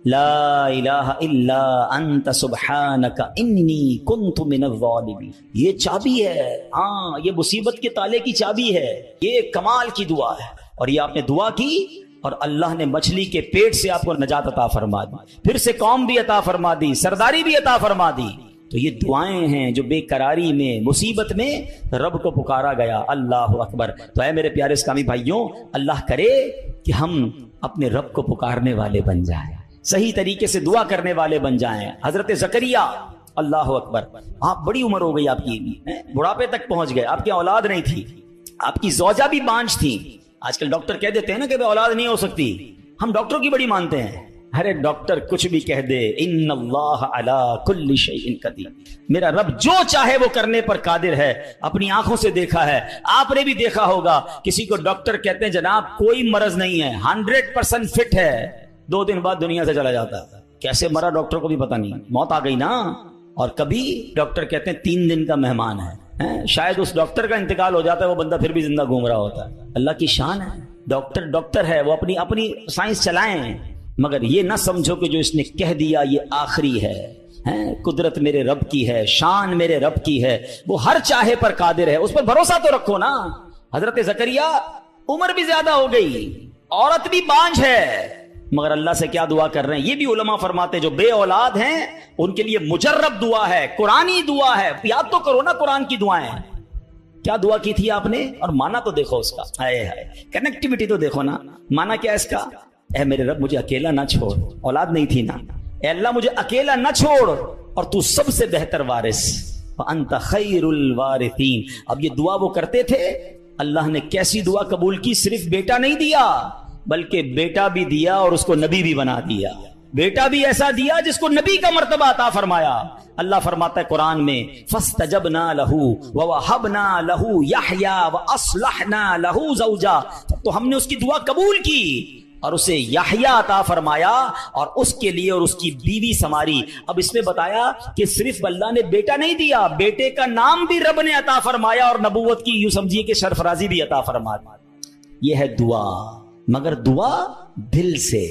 لا الہ الا انت سبحانک انی کنت من الظالمین، یہ چابی ہے، ہاں یہ مصیبت کے تالے کی چابی ہے، یہ کمال کی دعا ہے۔ اور یہ آپ نے دعا کی اور اللہ نے مچھلی کے پیٹ سے آپ کو نجات عطا فرما دی، پھر سے قوم بھی عطا فرما دی، سرداری بھی عطا فرما دی۔ تو یہ دعائیں ہیں جو بے قراری میں، مصیبت میں رب کو پکارا گیا۔ اللہ اکبر۔ تو اے میرے پیارے اسلامی بھائیوں، اللہ کرے کہ ہم اپنے رب کو پکارنے والے بن جائیں، صحیح طریقے سے دعا کرنے والے بن جائیں۔ حضرت زکریا، اللہ اکبر، آپ بڑی عمر ہو گئی، آپ کی بڑھاپے تک پہنچ گئے، آپ کی اولاد نہیں تھی، آپ کی زوجہ بھی بانجھ تھی۔ آج کل ڈاکٹر کہہ دیتے ہیں نا کہ اولاد نہیں ہو سکتی، ہم ڈاکٹر کی بڑی مانتے ہیں۔ ارے ڈاکٹر کچھ بھی کہہ دے، ان اللہ علی کل شیء قدیر، میرا رب جو چاہے وہ کرنے پر قادر ہے۔ اپنی آنکھوں سے دیکھا ہے، آپ نے بھی دیکھا ہوگا، کسی کو ڈاکٹر کہتے ہیں جناب کوئی مرض نہیں ہے، 100% فٹ ہے، 2 دن بعد دنیا سے چلا جاتا ہے، کیسے مرا ڈاکٹر کو بھی پتہ نہیں، موت آ گئی نا۔ اور کبھی ڈاکٹر کہتے ہیں 3 دن کا مہمان ہے، شاید اس ڈاکٹر کا انتقال ہو جاتا ہے، وہ بندہ پھر بھی زندہ گھوم رہا ہوتا ہے۔ اللہ کی شان ہے، ڈاکٹر ہے، وہ اپنی سائنس چلائیں، مگر یہ نہ سمجھو کہ جو اس نے کہہ دیا یہ آخری ہے۔ قدرت میرے رب کی ہے، شان میرے رب کی ہے، وہ ہر چاہے پر قادر ہے، اس پر بھروسہ تو رکھو نا۔ حضرت زکریا عمر بھی زیادہ ہو گئی، عورت بھی بانجھ ہے، مگر اللہ سے کیا دعا کر رہے ہیں؟ یہ بھی علماء فرماتے ہیں جو بے اولاد ہیں ان کے لیے مجرب دعا ہے، قرآنی دعا ہے، یاد تو کرو نا قرآن کی دعائیں۔ کیا دعا کی تھی آپ نے؟ اور مانا تو دیکھو اس کا، کنیکٹیوٹی تو دیکھو نا، مانا کیا اس کا؟ اے میرے رب مجھے اکیلا نہ چھوڑ، اولاد نہیں تھی نا، اے اللہ مجھے اکیلا نہ چھوڑ، اور تو سب سے بہتر وارث، وانت خیر الوارثین۔ اب یہ دعا وہ کرتے تھے، اللہ نے کیسی دعا قبول کی، صرف بیٹا نہیں دیا بلکہ بیٹا بھی دیا اور اس کو نبی بھی بنا دیا، بیٹا بھی ایسا دیا جس کو نبی کا مرتبہ عطا فرمایا۔ اللہ فرماتا ہے قرآن میں فاستجبنا له ووهبنا له يحيى واصلحنا له زوجا، تو ہم نے اس کی دعا قبول کی اور اسے یحییٰ عطا فرمایا اور اس کے لیے اور اس کی بیوی سنواری۔ اب اس میں بتایا کہ صرف اللہ نے بیٹا نہیں دیا، بیٹے کا نام بھی رب نے عطا فرمایا اور نبوت کی یوں سمجھیے کہ سرفرازی بھی عطا فرمایا۔ یہ ہے دعا، مگر دعا دل سے،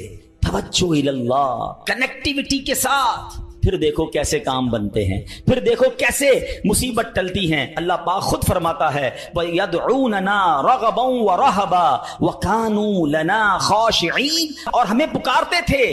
توجہ الی اللہ، کنیکٹیوٹی کے ساتھ۔ پھر دیکھو کیسے کام بنتے ہیں، پھر دیکھو کیسے مصیبت ٹلتی ہیں۔ اللہ پاک خود فرماتا ہے وَيَدْعُونَنَا رَغَبًا وَرَهَبًا وَكَانُوا لَنَا خَاشِعِينَ، اور ہمیں پکارتے تھے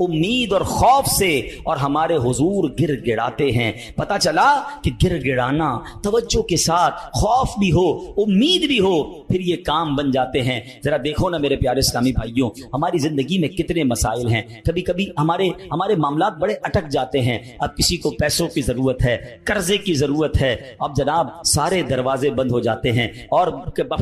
امید اور خوف سے، اور ہمارے حضور گر گڑاتے ہیں۔ پتا چلا کہ گر گڑانا، توجہ کے ساتھ، خوف بھی ہو، امید بھی ہو، پھر یہ کام بن جاتے ہیں۔ ذرا دیکھو نا میرے پیارے اسلامی بھائیوں، ہماری زندگی میں کتنے مسائل ہیں، کبھی کبھی ہمارے معاملات بڑے اٹک جاتے ہیں۔ اب کسی کو پیسوں کی ضرورت ہے، قرضے کی ضرورت ہے، اب جناب سارے دروازے بند ہو جاتے ہیں، اور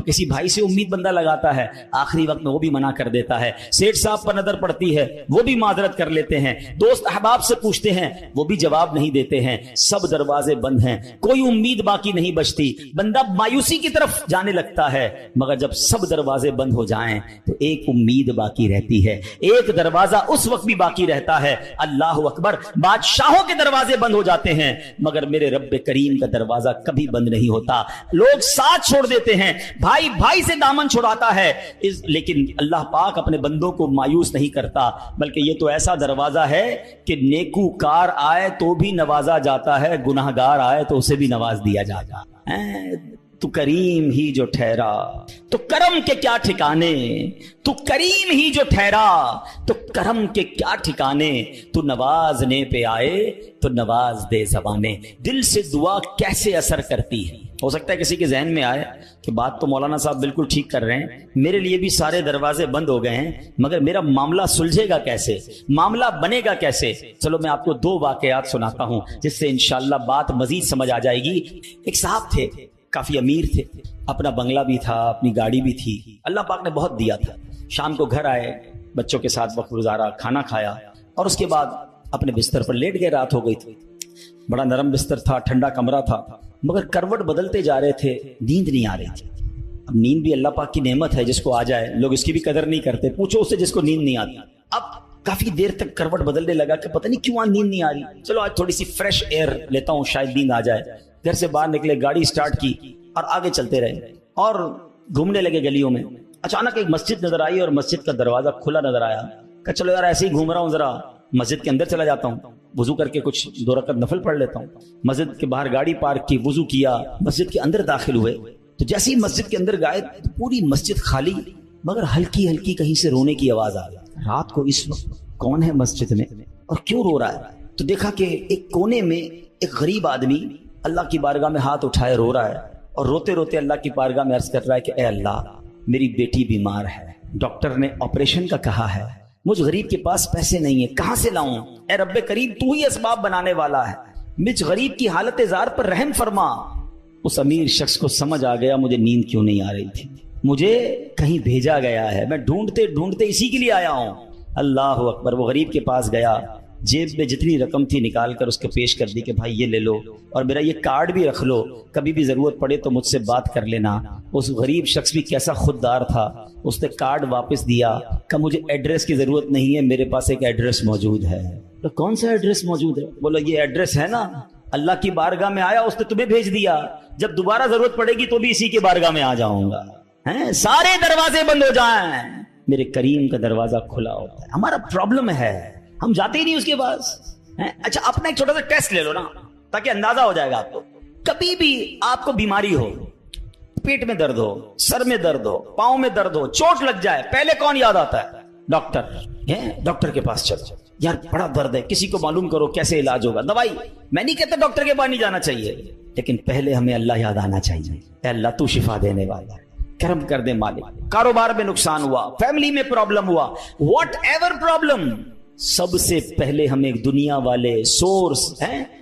کسی بھائی سے امید بندہ لگاتا ہے، آخری وقت میں وہ بھی منع کر دیتا ہے، سیٹھ صاحب پر نظر پڑتی ہے، وہ بھی معذرت معذرت کر لیتے ہیں, دوست احباب سے پوچھتے ہیں, وہ بھی جواب نہیں دیتے ہیں, سب دروازے بند ہیں, کوئی امید باقی نہیں بچتی. بندہ مایوسی کی طرف جانے لگتا ہے, مگر جب سب دروازے بند ہو جائیں تو ایک امید باقی رہتی ہے, ایک دروازہ اس وقت بھی باقی رہتا ہے. اللہ اکبر, بادشاہوں کے دروازے بند ہو جاتے ہیں مگر میرے رب کریم کا دروازہ کبھی بند نہیں ہوتا. لوگ ساتھ چھوڑ دیتے ہیں, بھائی بھائی سے دامن چھڑاتا ہے, لیکن اللہ پاک اپنے بندوں کو مایوس نہیں کرتا, بلکہ یہ تو ایسا دروازہ ہے کہ نیکوکار آئے تو بھی نوازا جاتا ہے, گناہگار آئے تو اسے بھی نواز دیا جاتا ہے. تو کریم ہی جو ٹھہرا تو کرم کے کیا ٹھکانے, تو کریم ہی جو ٹھہرا تو کرم کے کیا ٹھکانے, تو نوازنے پہ آئے تو نواز دے زبانے. دل سے دعا کیسے اثر کرتی ہے. ہو سکتا ہے کسی کے ذہن میں آئے کہ بات تو مولانا صاحب بالکل ٹھیک کر رہے ہیں, میرے لیے بھی سارے دروازے بند ہو گئے ہیں, مگر میرا معاملہ سلجھے گا کیسے, معاملہ بنے گا کیسے. چلو میں آپ کو 2 واقعات سناتا ہوں جس سے انشاءاللہ بات مزید سمجھ آ جائے گی. ایک صاحب تھے, کافی امیر تھے, اپنا بنگلہ بھی تھا, اپنی گاڑی بھی تھی, اللہ پاک نے بہت دیا تھا. شام کو گھر آئے, بچوں کے ساتھ وقت گزارا, کھانا کھایا اور اس کے بعد اپنے بستر پر لیٹ گئے. رات ہو گئی تھی, بڑا نرم بستر تھا, ٹھنڈا کمرہ تھا, مگر کروٹ بدلتے جا رہے تھے, نیند نہیں آ رہی تھی. اب نیند بھی اللہ پاک کی نعمت ہے, جس کو آ جائے, لوگ اس کی بھی قدر نہیں کرتے, پوچھو اس سے جس کو نیند نہیں آتی. اب کافی دیر تک کروٹ بدلنے لگا کہ پتہ نہیں کیوں آج نیند نہیں آ رہی, چلو آج تھوڑی سی فریش ایئر لیتا ہوں, شاید نیند آ جائے. گھر سے باہر نکلے, گاڑی سٹارٹ کی اور آگے چلتے رہے اور گھومنے لگے گلیوں میں. اچانک ایک مسجد نظر آئی اور مسجد کا دروازہ کھلا نظر آیا. کہ چلو یار ایسے ہی گھوم رہا ہوں, ذرا مسجد کے اندر چلا جاتا ہوں, وضو کر کے کچھ 2 رکعت نفل پڑھ لیتا ہوں. مسجد کے باہر گاڑی پارک کی, وضو کیا, مسجد کے اندر داخل ہوئے. تو جیسے ہی مسجد کے اندر گئے تو پوری مسجد خالی, مگر ہلکی ہلکی کہیں سے رونے کی آواز آ گئی. رات کو اس وقت کون ہے مسجد میں اور کیوں رو رہا ہے؟ تو دیکھا کہ ایک کونے میں ایک غریب آدمی اللہ کی بارگاہ میں ہاتھ اٹھائے رو رہا ہے, اور روتے روتے اللہ کی بارگاہ میں عرض کر رہا ہے کہ اے اللہ, میری بیٹی بیمار ہے, ڈاکٹر نے آپریشن کا کہا ہے, مجھ غریب کے پاس پیسے نہیں ہیں, کہاں سے لاؤں؟ اے رب کریم, تو ہی اسباب بنانے والا ہے, مجھ غریب کی حالت زار پر رحم فرما. اس امیر شخص کو سمجھ آ گیا مجھے نیند کیوں نہیں آ رہی تھی, مجھے کہیں بھیجا گیا ہے, میں ڈھونڈتے ڈھونڈتے اسی کے لیے آیا ہوں. اللہ اکبر. وہ غریب کے پاس گیا, جیب میں جتنی رقم تھی نکال کر اس کو پیش کر دی کہ بھائی یہ لے لو, اور میرا یہ کارڈ بھی رکھ لو, کبھی بھی ضرورت پڑے تو مجھ سے بات کر لینا. اس غریب شخص بھی کیسا خوددار تھا, اس نے کارڈ واپس دیا کہ مجھے ایڈریس کی ضرورت نہیں ہے, میرے پاس ایک ایڈریس موجود ہے. تو کون سا ایڈریس موجود ہے؟ بولا یہ ایڈریس ہے نا, اللہ کی بارگاہ میں آیا, اس نے تمہیں بھیج دیا, جب دوبارہ ضرورت پڑے گی تو بھی اسی کی بارگاہ میں آ جاؤں گا. سارے دروازے بند ہو جائیں, میرے کریم کا دروازہ کھلا ہوتا ہے. ہمارا پرابلم ہے, ہم جاتے ہی نہیں اس کے پاس. اچھا اپنا ایک چھوٹا سا ٹیسٹ لے لو نا, تاکہ اندازہ ہو جائے گا آپ کو. کبھی بھی آپ کو بیماری ہو, پیٹ میں درد ہو, سر میں درد ہو, پاؤں میں درد ہو, چوٹ لگ جائے, پہلے کون یاد آتا ہے؟ ڈاکٹر. ڈاکٹر کے پاس چلو, یار بڑا درد ہے, کسی کو معلوم کرو کیسے علاج ہوگا, دوائی. میں نہیں کہتا ڈاکٹر کے پاس نہیں جانا چاہیے, لیکن پہلے ہمیں اللہ یاد آنا چاہیے. اے اللہ تو شفا دینے والا, کرم کر دے مالک. کاروبار میں نقصان ہوا, فیملی میں پرابلم ہوا, واٹ ایور پرابلم, سب سے پہلے ہمیں دنیا والے, سورس,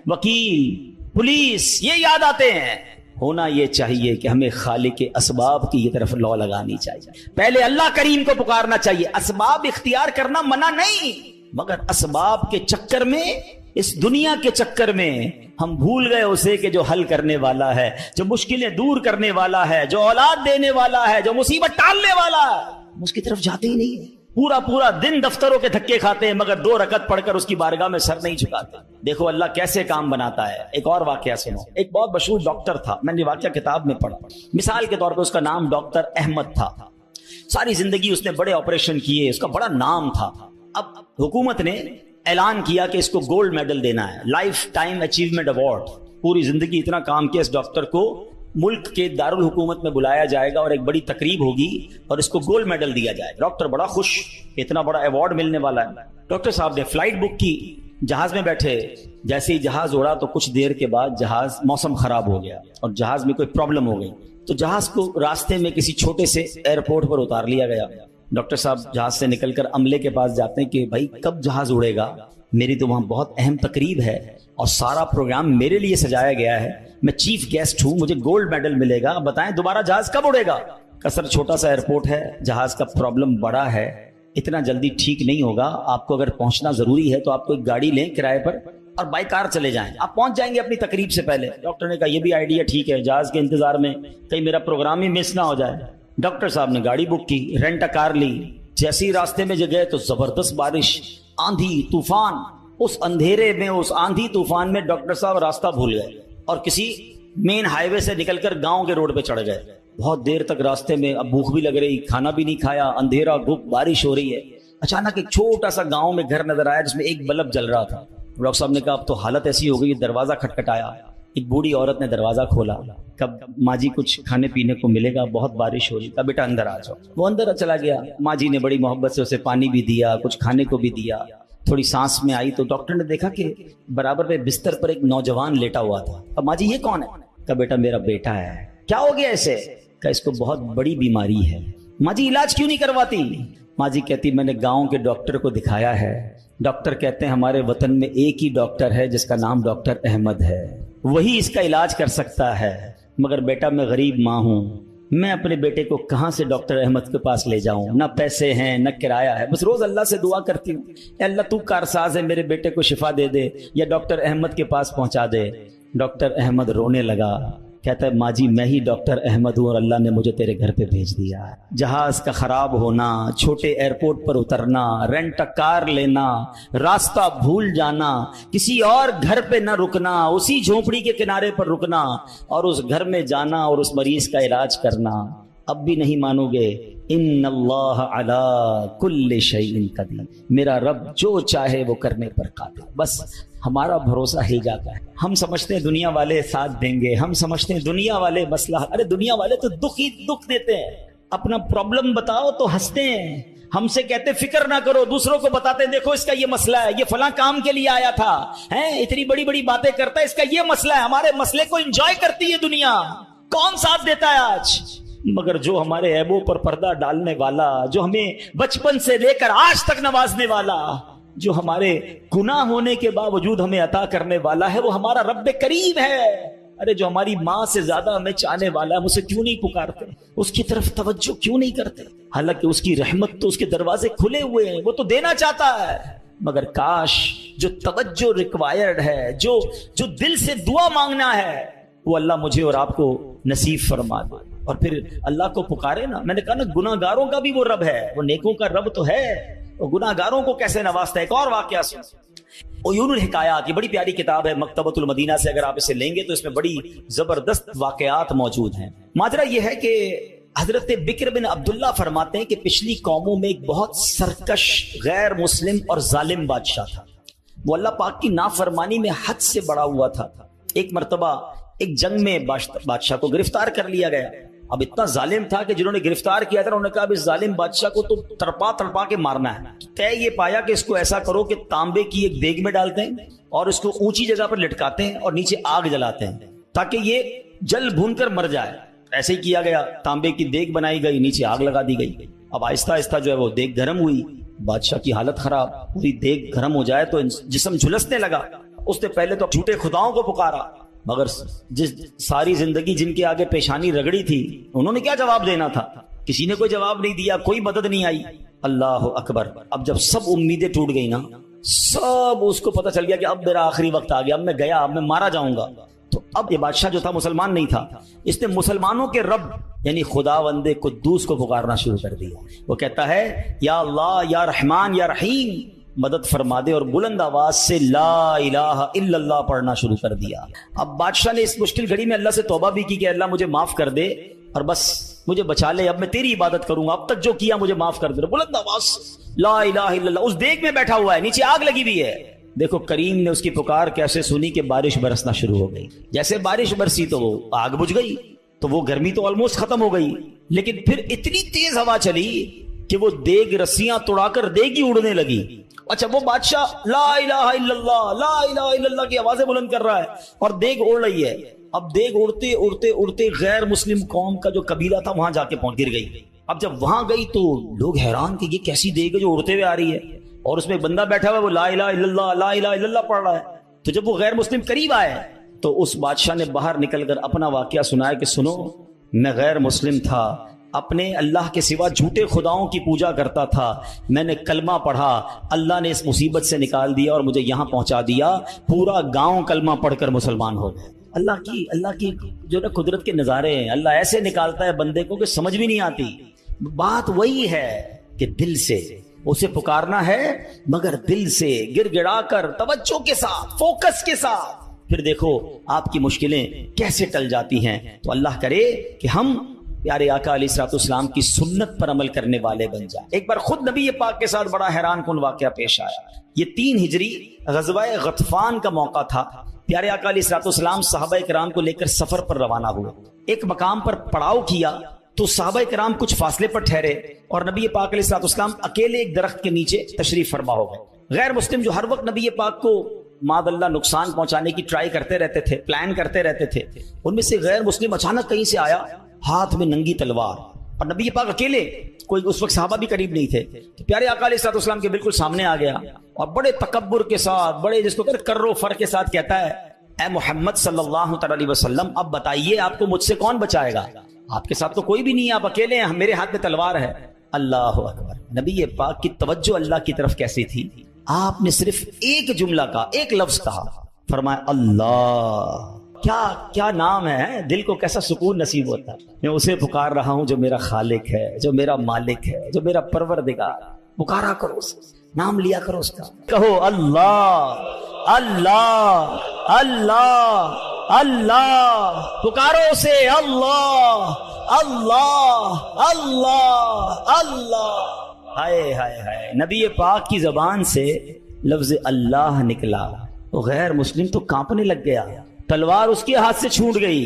وکیل, پولیس, یہ یاد آتے ہیں. ہونا یہ چاہیے کہ ہمیں خالق کے اسباب کی یہ طرف لو لگانی چاہیے, پہلے اللہ کریم کو پکارنا چاہیے. اسباب اختیار کرنا منع نہیں, مگر اسباب کے چکر میں, اس دنیا کے چکر میں ہم بھول گئے اسے کہ جو حل کرنے والا ہے, جو مشکلیں دور کرنے والا ہے, جو اولاد دینے والا ہے, جو مصیبت ٹالنے والا ہے. اس کی طرف جاتے ہی نہیں. پورا دن دفتروں کے دھکے کھاتے ہیں, مگر 2 رکعت پڑھ کر اس کی بارگاہ میں سر نہیں جھکاتے. دیکھو اللہ کیسے کام بناتا ہے. ایک اور واقعہ سنو. ایک بہت مشہور ڈاکٹر تھا, میں نے واقعہ کتاب میں پڑھا. مثال کے طور پہ اس کا نام ڈاکٹر احمد تھا. ساری زندگی اس نے بڑے آپریشن کیے, اس کا بڑا نام تھا. اب حکومت نے اعلان کیا کہ اس کو گولڈ میڈل دینا ہے, لائف ٹائم اچیومنٹ ایوارڈ. پوری زندگی اتنا کام کیا اس ڈاکٹر کو, ملک کے دارالحکومت میں بلایا جائے گا اور ایک بڑی تقریب ہوگی اور اس کو گولڈ میڈل دیا جائے گا. ڈاکٹر بڑا خوش, اتنا بڑا ایوارڈ ملنے والا ہے. ڈاکٹر صاحب نے فلائٹ بک کی, جہاز میں بیٹھے. جیسے ہی جہاز اڑا تو کچھ دیر کے بعد جہاز, موسم خراب ہو گیا اور جہاز میں کوئی پرابلم ہو گئی, تو جہاز کو راستے میں کسی چھوٹے سے ایئرپورٹ پر اتار لیا گیا. ڈاکٹر صاحب جہاز سے نکل کر عملے کے پاس جاتے ہیں کہ بھائی کب جہاز اڑے گا, میری تو وہاں بہت اہم تقریب ہے اور سارا پروگرام میرے لیے سجایا گیا ہے, میں چیف گیسٹ ہوں, مجھے گولڈ میڈل ملے گا, بتائیں دوبارہ جہاز کب اڑے گا؟ سر چھوٹا سا ایئرپورٹ ہے, جہاز کا پرابلم بڑا ہے, اتنا جلدی ٹھیک نہیں ہوگا، آپ کو اگر پہنچنا ضروری ہے تو آپ کو ایک گاڑی لیں کرائے پر اور بائی کار چلے جائیں، آپ پہنچ جائیں گے اپنی تقریب سے پہلے۔ ڈاکٹر نے کہا یہ بھی آئیڈیا ٹھیک ہے، جہاز کے انتظار میں کہیں میرا پروگرام ہی مس نہ ہو جائے۔ ڈاکٹر صاحب نے گاڑی بک کی، رینٹ کار لی، جیسے ہی راستے میں گئے تو زبردست بارش، آندھی طوفان، اس اندھیرے میں اس آندھی طوفان میں ڈاکٹر صاحب راستہ بھول گئے اور کسی مین ہائی وے سے نکل کر گاؤں کے روڈ پہ چڑھ گئے۔ بہت دیر تک راستے میں، اب بھوک بھی لگ رہی، کھانا بھی نہیں کھایا، اندھیرا گھپ، بارش ہو رہی ہے۔ اچانک ایک چھوٹا سا گاؤں میں گھر نظر آیا جس میں ایک بلب جل رہا تھا۔ ڈاکٹر صاحب نے کہا اب تو حالت ایسی ہو گئی، دروازہ کھٹکھٹایا، ایک بوڑھی عورت نے دروازہ کھولا، کب ماں جی کچھ کھانے پینے کو ملے گا، بہت بارش ہو رہی، کہا بیٹا اندر آ جاؤ۔ وہ اندر چلا گیا، ماں جی نے بڑی محبت سے اسے پانی بھی دیا، کچھ کھانے کو بھی دیا۔ تھوڑی سانس میں آئی تو ڈاکٹر نے دیکھا کہ برابر پہ بستر پر ایک نوجوان لیٹا ہوا تھا۔ اب ماں جی یہ کون ہے؟ کہا بیٹا میرا بیٹا ہے۔ کیا ہو گیا ایسے؟ کہا اس کو بہت بڑی بیماری ہے۔ ماں جی علاج کیوں نہیں کرواتی؟ ماں جی کہتی میں نے گاؤں کے ڈاکٹر کو دکھایا ہے، ڈاکٹر کہتے ہیں ہمارے وطن میں ایک ہی ڈاکٹر ہے جس کا نام ڈاکٹر احمد ہے، وہی اس کا علاج کر سکتا ہے، مگر بیٹا میں غریب ماں ہوں، میں اپنے بیٹے کو کہاں سے ڈاکٹر احمد کے پاس لے جاؤں، نہ پیسے ہیں نہ کرایہ ہے، بس روز اللہ سے دعا کرتی ہوں اے اللہ تو کارساز ہے، میرے بیٹے کو شفا دے دے یا ڈاکٹر احمد کے پاس پہنچا دے۔ ڈاکٹر احمد رونے لگا، کہتا ہے ماں جی میں ہی ڈاکٹر احمد ہوں اور اللہ نے مجھے تیرے گھر پہ بھیج دیا۔ جہاز کا خراب ہونا، چھوٹے ایئرپورٹ پر اترنا، رینٹ کار لینا، راستہ بھول جانا، کسی اور گھر پہ نہ رکنا، اسی جھونپڑی کے کنارے پر رکنا اور اس گھر میں جانا اور اس مریض کا علاج کرنا۔ اب بھی نہیں مانو گے؟ ان اللہ علی کل شیء قدیر، میرا رب جو چاہے وہ کرنے پر قادر۔ بس ہمارا بھروسہ ہل جاتا ہے۔ ہم سمجھتے ہیں دنیا والے ساتھ دیں گے، ہم سمجھتے ہیں دنیا والے مسئلہ، ارے دنیا والے تو دکھ ہی دکھ دیتے ہیں، اپنا پرابلم بتاؤ تو ہنستے ہیں، ہم سے کہتے فکر نہ کرو، دوسروں کو بتاتے ہیں دیکھو اس کا یہ مسئلہ ہے، یہ فلاں کام کے لیے آیا تھا، اتنی بڑی بڑی باتیں کرتا ہے، اس کا یہ مسئلہ ہے۔ ہمارے مسئلے کو انجوائے کرتی ہے دنیا، کون ساتھ دیتا ہے آج؟ مگر جو ہمارے عیبوں پر پردہ ڈالنے والا، جو ہمیں بچپن سے لے کر آج تک نوازنے والا، جو ہمارے گناہ ہونے کے باوجود ہمیں عطا کرنے والا ہے، وہ ہمارا رب کریم ہے۔ ارے جو ہماری ماں سے زیادہ ہمیں چاہنے والا ہے، ہم اسے کیوں نہیں پکارتے، اس کی طرف توجہ کیوں نہیں کرتے؟ حالانکہ اس کی رحمت تو اس کے دروازے کھلے ہوئے ہیں، وہ تو دینا چاہتا ہے، مگر کاش جو توجہ ریکوائرڈ ہے، جو دل سے دعا مانگنا ہے، وہ اللہ مجھے اور آپ کو نصیب فرما دے۔ اور پھر اللہ کو پکارے نا، میں نے کہا نا گناہ گاروں کا بھی وہ رب ہے، وہ نیکوں کا رب تو ہے، وہ گناہ گاروں کو کیسے نوازتا ہے۔ ایک اور واقعہ سن، عیون الحکایات، یہ بڑی پیاری کتاب ہے مکتبۃ المدینہ سے، اگر آپ اسے لیں گے تو اس میں بڑی زبردست واقعات موجود ہیں۔ ماجرا یہ ہے کہ حضرت بکر بن عبداللہ فرماتے ہیں کہ پچھلی قوموں میں ایک بہت سرکش، غیر مسلم اور ظالم بادشاہ تھا، وہ اللہ پاک کی نافرمانی میں حد سے بڑا ہوا تھا۔ ایک مرتبہ ایک جنگ میں بادشاہ کو گرفتار کر لیا گیا۔ اب اتنا ظالم تھا کہ جنہوں نے گرفتار کیا تھا انہوں نے کہا اب اس ظالم بادشاہ کو تو تڑپا کے مارنا ہے۔ طے یہ پایا کہ اس کو ایسا کرو کہ تانبے کی ایک دیگ میں ڈالتے ہیں اور اس کو اونچی جگہ پر لٹکاتے ہیں اور نیچے آگ جلاتے ہیں تاکہ یہ جل بھون کر مر جائے۔ ایسے ہی کیا گیا، تانبے کی دیگ بنائی گئی، نیچے آگ لگا دی گئی۔ اب آہستہ آہستہ جو ہے وہ دیگ گرم ہوئی، بادشاہ کی حالت خراب، پوری دیگ گرم ہو جائے تو جسم جھلسنے لگا۔ اس نے پہلے تو جھوٹے خداؤں کو پکارا، مگر جس ساری زندگی جن کے آگے پیشانی رگڑی تھی انہوں نے کیا جواب دینا تھا؟ کسی نے کوئی جواب نہیں دیا، کوئی مدد نہیں آئی۔ اللہ اکبر! اب جب سب امیدیں ٹوٹ گئی نا، سب اس کو پتہ چل گیا کہ اب میرا آخری وقت آ گیا، اب میں گیا، اب میں مارا جاؤں گا۔ تو اب یہ بادشاہ جو تھا مسلمان نہیں تھا، اس نے مسلمانوں کے رب یعنی خداوند قدوس کو پکارنا شروع کر دیا۔ وہ کہتا ہے یا اللہ، یا رحمان، یا رحیم، مدد فرما دے، اور بلند آواز سے لا الہ الا اللہ پڑھنا شروع کر دیا۔ اب بادشاہ نے اس مشکل گھڑی میں اللہ سے توبہ بھی کی کہ اللہ مجھے معاف کر دے اور بس مجھے بچا لے، اب میں تیری عبادت کروں گا، اب تک جو کیا مجھے معاف کر دے۔ بلند آواز لا الہ الا اللہ، اس دیگ میں بیٹھا ہوا ہے، نیچے آگ لگی ہوئی ہے۔ دیکھو کریم نے اس کی پکار کیسے سنی کہ بارش برسنا شروع ہو گئی۔ جیسے بارش برسی تو وہ آگ بجھ گئی، تو وہ گرمی تو آلموسٹ ختم ہو گئی، لیکن پھر اتنی تیز ہوا چلی کہ وہ دیگ رسیاں توڑا کر دیگ ہی اڑنے لگی۔ اچھا وہ بادشاہ لا الہ الا اللہ، لا الہ الا اللہ کی آوازیں بلند کر رہا ہے اور دیگ اڑ رہی ہے۔ اب دیگ اڑتے اڑتے اڑتے غیر مسلم قوم کا جو قبیلہ تھا وہاں جا کے گر گئی۔ اب جب وہاں گئی تو لوگ حیران کہ یہ کیسی دیگ ہے جو اڑتے ہوئے آ رہی ہے، اور اس میں ایک بندہ بیٹھا ہوا ہے وہ لا الہ الا اللہ، لا الہ الا اللہ پڑھ رہا ہے۔ تو جب وہ غیر مسلم قریب آئے تو اس بادشاہ نے باہر نکل کر اپنا واقعہ سنایا کہ سنو، میں غیر مسلم تھا، اپنے اللہ کے سوا جھوٹے خداؤں کی پوجا کرتا تھا، میں نے کلمہ پڑھا، اللہ نے اس مصیبت سے نکال دیا اور مجھے یہاں پہنچا دیا، پورا گاؤں کلمہ پڑھ کر مسلمان ہو گئے۔ اللہ کی جو نا قدرت کے نظارے ہیں، اللہ ایسے نکالتا ہے بندے کو کہ سمجھ بھی نہیں آتی۔ بات وہی ہے کہ دل سے اسے پکارنا ہے، مگر دل سے گڑ گڑا کر توجہ کے ساتھ، فوکس کے ساتھ، پھر دیکھو آپ کی مشکلیں کیسے ٹل جاتی ہیں۔ تو اللہ کرے کہ ہم پیارے آقا علیہ الصلوۃ والسلام کی سنت پر عمل کرنے والے بن جائیں۔ ایک بار خود نبی پاک کے ساتھ بڑا حیران کن واقعہ پیش آیا۔ یہ 3 ہجری غزوہ غطفان کا موقع تھا۔ پیارے آقا علیہ الصلوۃ والسلام صحابہ کرام کو لے کر سفر پر روانہ ہوئے۔ ایک مقام پر پڑاؤ کیا تو صحابہ کرام کچھ فاصلے پر ٹھہرے اور نبی پاک علیہ الصلوۃ والسلام اکیلے ایک درخت کے نیچے تشریف فرما ہو گئے۔ غیر مسلم جو ہر وقت نبی پاک کو معاذ اللہ نقصان پہنچانے کی ٹرائی کرتے رہتے تھے، پلان کرتے رہتے تھے، ان میں سے غیر مسلم اچانک کہیں سے آیا، ہاتھ میں ننگی تلوار، اور نبی پاک اکیلے، کوئی اس وقت صحابہ بھی قریب نہیں تھے، تو پیارے آقا علیہ الصلوۃ والسلام کے بالکل سامنے آ گیا اور بڑے تکبر کے ساتھ، بڑے جس کو کہتے کر و فر کے ساتھ کہتا ہے، اے محمد صلی اللہ تعالی علیہ وسلم، اب بتائیے آپ کو مجھ سے کون بچائے گا؟ آپ کے ساتھ تو کوئی بھی نہیں ہے، آپ اکیلے ہیں، میرے ہاتھ میں تلوار ہے۔ اللہ اکبر! نبی پاک کی توجہ اللہ کی طرف کیسی تھی؟ آپ نے صرف ایک جملہ کہا، ایک لفظ کہا، فرمایا اللہ۔ کیا نام ہے، دل کو کیسا سکون نصیب ہوتا ہے۔ میں اسے پکار رہا ہوں جو میرا خالق ہے، جو میرا مالک ہے، جو میرا پروردگار۔ پکارا کرو اسے، نام لیا کرو اس کا، کہو اللہ اللہ اللہ اللہ، پکارو اسے، اللہ اللہ اللہ اللہ۔ ہائے ہائے ہائے، نبی پاک کی زبان سے لفظ اللہ نکلا تو غیر مسلم تو کانپنے لگ گیا، تلوار اس کے ہاتھ سے چھوٹ گئی۔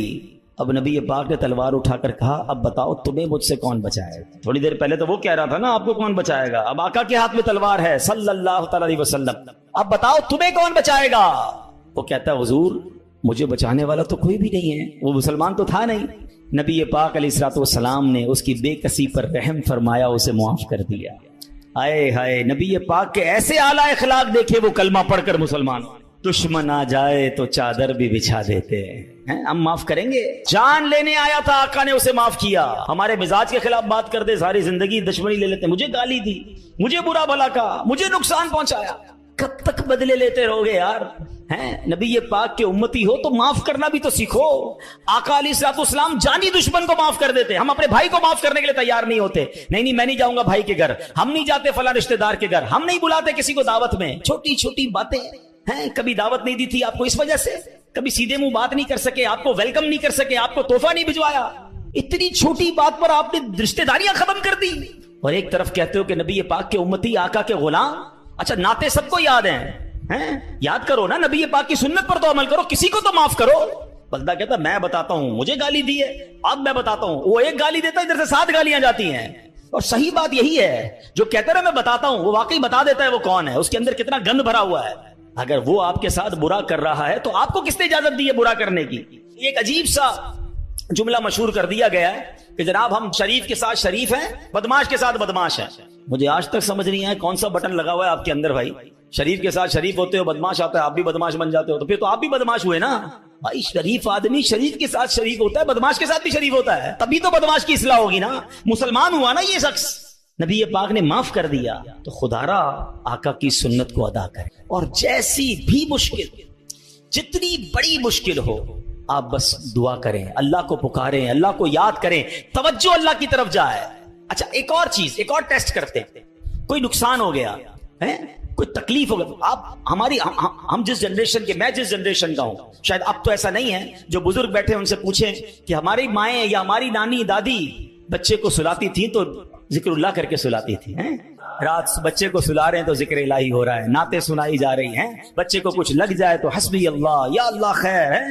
اب نبی پاک نے تلوار اٹھا کر کہا، اب بتاؤ تمہیں مجھ سے کون بچائے گا؟ تھوڑی دیر پہلے تو وہ کہہ رہا تھا نا آپ کو کون بچائے گا، اب آقا کے ہاتھ میں تلوار ہے صلی اللہ تعالی علیہ وسلم، اب بتاؤ تمہیں کون بچائے گا؟ وہ کہتا ہے حضور مجھے بچانے والا تو کوئی بھی نہیں ہے، وہ مسلمان تو تھا نہیں۔ نبی پاک علیہ الصلوۃ والسلام نے اس کی بے کسی پر رحم فرمایا، اسے معاف کر دیا۔ آئے ہائے، نبی پاک کے ایسے اعلیٰ اخلاق دیکھے، وہ کلمہ پڑھ کر مسلمان۔ دشمن آ جائے تو چادر بھی بچھا دیتے ہیں، ہم معاف کریں گے؟ جان لینے آیا تھا، آقا نے اسے معاف کیا۔ ہمارے مزاج کے خلاف بات کر دے، ساری زندگی دشمنی لے لیتے، مجھے گالی دی، مجھے برا بھلا کہا، مجھے نقصان پہنچایا، کب تک بدلے لیتے رہو گے یار؟ نبی پاک کے امتی ہو تو معاف کرنا بھی تو سیکھو۔ آقا علیہ الصلوۃ والسلام جانی دشمن کو معاف کر دیتے، ہم اپنے بھائی کو معاف کرنے کے لیے تیار نہیں ہوتے۔ نہیں میں نہیں جاؤں گا بھائی کے گھر، ہم نہیں جاتے فلاں رشتہ دار کے گھر، ہم نہیں بلاتے کسی کو دعوت میں۔ چھوٹی چھوٹی باتیں ہیں، کبھی دعوت نہیں دی تھی آپ کو اس وجہ سے، کبھی سیدھے منہ بات نہیں کر سکے، آپ کو ویلکم نہیں کر سکے، آپ کو تحفہ نہیں بھجوایا، اتنی چھوٹی بات پر آپ نے رشتہ داریاں ختم کر دی۔ اور ایک طرف کہتے ہو کہ نبی پاک کے امتی، آقا کے غلام۔ اچھا نعتیں سب کو یاد ہیں، یاد کرو نا، نبی پاک کی سنت پر تو عمل کرو، کسی کو تو معاف کرو۔ بندہ کہتا میں بتاتا ہوں، مجھے گالی دی ہے، اب میں بتاتا ہوں، وہ ایک گالی دیتا ہے، ادھر سے 7 گالیاں جاتی ہیں۔ اور صحیح بات یہی ہے، جو کہتا رہا میں بتاتا ہوں، وہ واقعی بتا دیتا ہے وہ کون ہے، اس کے اندر کتنا گند بھرا ہوا ہے۔ اگر وہ آپ کے ساتھ برا کر رہا ہے تو آپ کو کس نے اجازت دی ہے برا کرنے کی؟ ایک عجیب سا جملہ مشہور کر دیا گیا ہے کہ جناب ہم شریف کے ساتھ شریف ہیں، بدماش کے ساتھ بدماش ہیں۔ مجھے آج تک سمجھ نہیں آیا کون سا بٹن لگا ہوا ہے آپ کے اندر بھائی؟ شریف کے ساتھ شریف ہوتے ہو، بدماش آتا ہے آپ بھی بدماش بن جاتے ہو، تو پھر تو آپ بھی بدماش ہوئے نا بھائی۔ شریف آدمی شریف کے ساتھ شریف ہوتا ہے، بدماش کے ساتھ بھی شریف ہوتا ہے، تبھی تو بدماش کی اصلاح ہوگی نا، مسلمان ہوا نا یہ شخص۔ نبی پاک نے معاف کر دیا تو خدارا آقا کی سنت کو ادا کریں، اور جیسی بھی مشکل، جتنی بڑی مشکل ہو، آپ بس دعا کریں، اللہ کو پکاریں، اللہ کو یاد کریں، توجہ اللہ کی طرف جائے۔ اچھا ایک اور چیز، ایک اور ٹیسٹ کرتے ہیں، کوئی نقصان ہو گیا ہے، کوئی تکلیف ہو گیا، آپ ہماری ہم جس جنریشن کے، میں جس جنریشن کا ہوں، شاید اب تو ایسا نہیں ہے، جو بزرگ بیٹھے ان سے پوچھیں کہ ہماری مائیں یا ہماری نانی دادی بچے کو سلاتی تھی تو ذکر اللہ کر کے سلاتی تھی، رات بچے کو سلا رہے ہیں تو ذکر الہی ہو رہا ہے، نعتیں سنائی جا رہی ہیں، بچے کو کچھ لگ جائے تو حسبی اللہ یا اللہ خیر ہے۔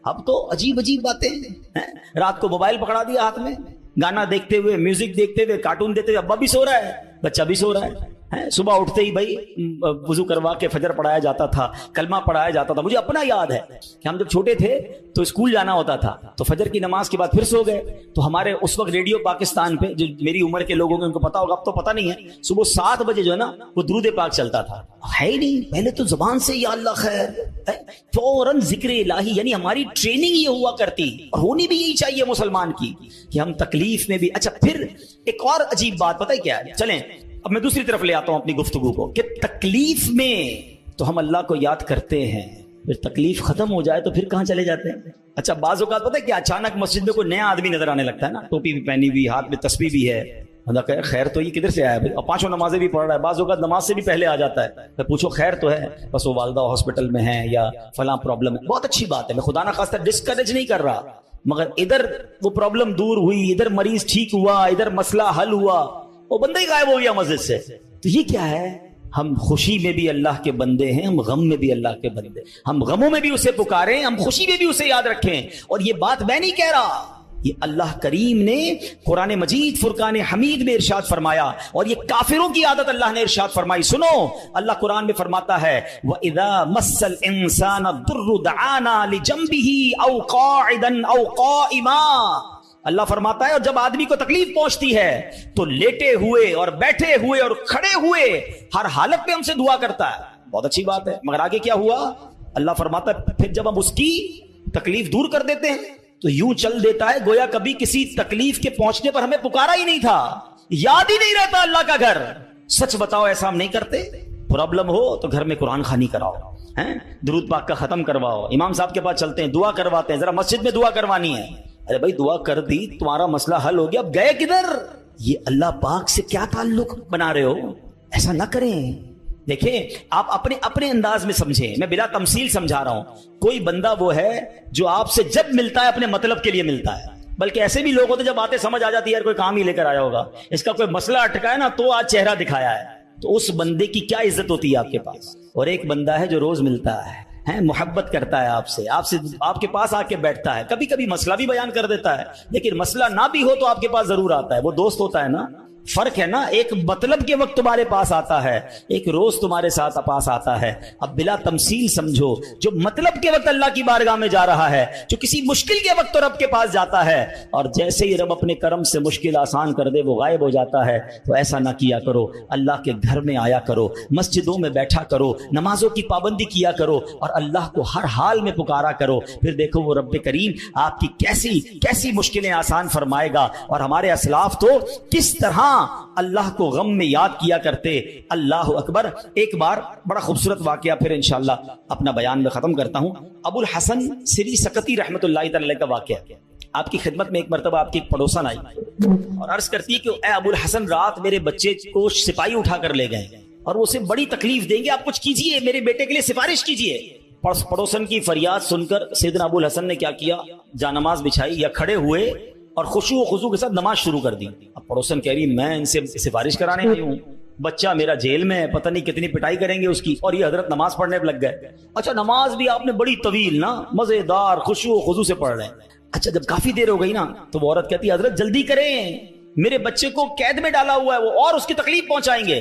اب تو عجیب عجیب باتیں ہیں، رات کو موبائل پکڑا دیا ہاتھ میں، گانا دیکھتے ہوئے، میوزک دیکھتے ہوئے، کارٹون دیکھتے ہوئے، ابا بھی سو رہا ہے، بچہ بھی سو رہا صبح اٹھتے ہی بھائی وضو کروا کے فجر پڑھایا جاتا تھا، کلمہ پڑھایا جاتا تھا. مجھے اپنا یاد ہے کہ ہم جب چھوٹے تھے تو اسکول جانا ہوتا تھا تو فجر کی نماز کے بعد پھر سو گئے تو ہمارے اس وقت ریڈیو پاکستان پہ، جو میری عمر کے لوگوں کو ان کو پتا ہوگا، اب تو پتا نہیں ہے، صبح 7 بجے جو ہے نا وہ درود پاک چلتا تھا. ہے ہی نہیں، پہلے تو زبان سے یا اللہ خیر، فوراً ذکر الہی. یعنی ہماری ٹریننگ یہ ہوا کرتی اور ہونی بھی یہی چاہیے مسلمان کی کہ ہم تکلیف میں بھی. اچھا پھر ایک اور عجیب بات پتہ ہے کیا ہے؟ چلیں اب میں دوسری طرف لے آتا ہوں اپنی گفتگو کو کہ تکلیف میں تو ہم اللہ کو یاد کرتے ہیں، پھر تکلیف ختم ہو جائے تو پھر کہاں چلے جاتے ہیں؟ اچھا بعض اوقات پتہ ہے کہ اچانک مسجد میں کوئی نیا آدمی نظر آنے لگتا ہے نا، ٹوپی بھی پہنی ہوئی، ہاتھ میں تسبیح بھی ہے، اللہ کہ خیر تو یہ کدھر سے آیا بھائی، اور 5 نمازیں بھی پڑھ رہا ہے، بعض اوقات نماز سے بھی پہلے آ جاتا ہے. میں پوچھو خیر تو ہے؟ بس وہ والدہ ہاسپٹل میں ہیں یا فلاں پرابلم ہے. بہت اچھی بات ہے، میں خدا نہ خواستہ ڈسکریج نہیں کر رہا، مگر ادھر وہ پرابلم دور ہوئی، ادھر مریض ٹھیک ہوا، ادھر مسئلہ حل ہوا، وہ بندہ ہی غائب ہو گیا مسجد سے. تو یہ کیا ہے؟ ہم خوشی میں بھی اللہ کے بندے ہیں، ہم غم میں بھی اللہ کے بندے، ہم غموں میں بھی اسے پکاریں، ہم خوشی میں بھی اسے یاد رکھیں. اور یہ بات میں نہیں کہہ رہا، یہ اللہ کریم نے قرآن مجید فرقان حمید میں ارشاد فرمایا، اور یہ کافروں کی عادت اللہ نے ارشاد فرمائی. سنو اللہ قرآن میں فرماتا ہے وَإِذَا مَسَّ الْإِنسَانَ الضُّرُّ دَعَانَا لِجَنبِهِ أَوْ قَاعِدًا أَوْ قَائِمًا. اللہ فرماتا ہے اور جب آدمی کو تکلیف پہنچتی ہے تو لیٹے ہوئے اور بیٹھے ہوئے اور کھڑے ہوئے ہر حالت میں ہم سے دعا کرتا ہے. بہت اچھی بات ہے، مگر آگے کیا ہوا؟ اللہ فرماتا ہے پھر جب ہم اس کی تکلیف دور کر دیتے ہیں تو یوں چل دیتا ہے گویا کبھی کسی تکلیف کے پہنچنے پر ہمیں پکارا ہی نہیں تھا، یاد ہی نہیں رہتا اللہ کا گھر. سچ بتاؤ ایسا ہم نہیں کرتے؟ پرابلم ہو تو گھر میں قرآن خوانی کراؤ، درود پاک کا ختم کرواؤ، امام صاحب کے پاس چلتے ہیں، دعا کرواتے ہیں، ذرا مسجد میں دعا کروانی ہے. ارے بھائی دعا کر دی، تمہارا مسئلہ حل ہو گیا، اب گئے کدھر؟ یہ اللہ پاک سے کیا تعلق بنا رہے ہو؟ ایسا نہ کریں. دیکھیں آپ اپنے انداز میں سمجھیں، میں بلا تمثیل سمجھا رہا ہوں. کوئی بندہ وہ ہے جو آپ سے جب ملتا ہے اپنے مطلب کے لیے ملتا ہے، بلکہ ایسے بھی لوگ ہوتے جب باتیں سمجھ آ جاتی ہے یار کوئی کام ہی لے کر آیا ہوگا، اس کا کوئی مسئلہ اٹکا ہے نا تو آج چہرہ دکھایا ہے، تو اس بندے کی کیا عزت ہوتی ہے آپ کے پاس. اور ایک بندہ ہے جو روز ملتا ہے، محبت کرتا ہے آپ سے آپ کے پاس آ کے بیٹھتا ہے، کبھی کبھی مسئلہ بھی بیان کر دیتا ہے، لیکن مسئلہ نہ بھی ہو تو آپ کے پاس ضرور آتا ہے. وہ دوست ہوتا ہے نا. فرق ہے نا، ایک مطلب کے وقت تمہارے پاس آتا ہے، ایک روز تمہارے ساتھ پاس آتا ہے. اب بلا تمثیل سمجھو، جو مطلب کے وقت اللہ کی بارگاہ میں جا رہا ہے، جو کسی مشکل کے وقت تو رب کے پاس جاتا ہے، اور جیسے ہی رب اپنے کرم سے مشکل آسان کر دے وہ غائب ہو جاتا ہے. تو ایسا نہ کیا کرو، اللہ کے گھر میں آیا کرو، مسجدوں میں بیٹھا کرو، نمازوں کی پابندی کیا کرو، اور اللہ کو ہر حال میں پکارا کرو. پھر دیکھو وہ رب کریم آپ کی کیسی کیسی مشکلیں آسان فرمائے گا. اور ہمارے اسلاف تو کس طرح اللہ کو غم میں یاد کیا کرتے. اللہ اکبر. ایک بار بڑا خوبصورت واقعہ پھر انشاءاللہ اپنا بیان میں ختم کرتا ہوں. ابو الحسن سری سکتی رحمت اللہ تعالی کا واقعہ. آپ کی خدمت میں ایک مرتبہ آپ کی ایک پڑوسن آئی اور عرض کرتی ہے کہ اے ابو الحسن رات میرے بچے کو سپاہی اٹھا کر لے گئے اور وہ اسے بڑی تکلیف دیں گے، آپ کچھ کیجئے، میرے بیٹے کے لیے سفارش کیجئے. پڑوسن کی فریاد سن کر سیدنا ابو الحسن نے کیا کیا؟ جانماز بچھائی یا کھڑے ہوئے اور خشوع و خضوع کے ساتھ نماز شروع کر دی. اب پڑوسن کہہ رہی میں ان سے سفارش کرانے آئی ہوں، بچہ میرا جیل میں ہے، پتہ نہیں کتنی پٹائی کریں گے اس کی، اور یہ حضرت نماز پڑھنے لگ گئے. اچھا نماز بھی آپ نے بڑی طویل نا مزیدار خشوع و خضوع سے پڑھ رہے ہیں. اچھا جب کافی دیر ہو گئی نا تو وہ عورت کہتی ہے حضرت جلدی کریں، میرے بچے کو قید میں ڈالا ہوا ہے وہ اور اس کی تکلیف پہنچائیں گے.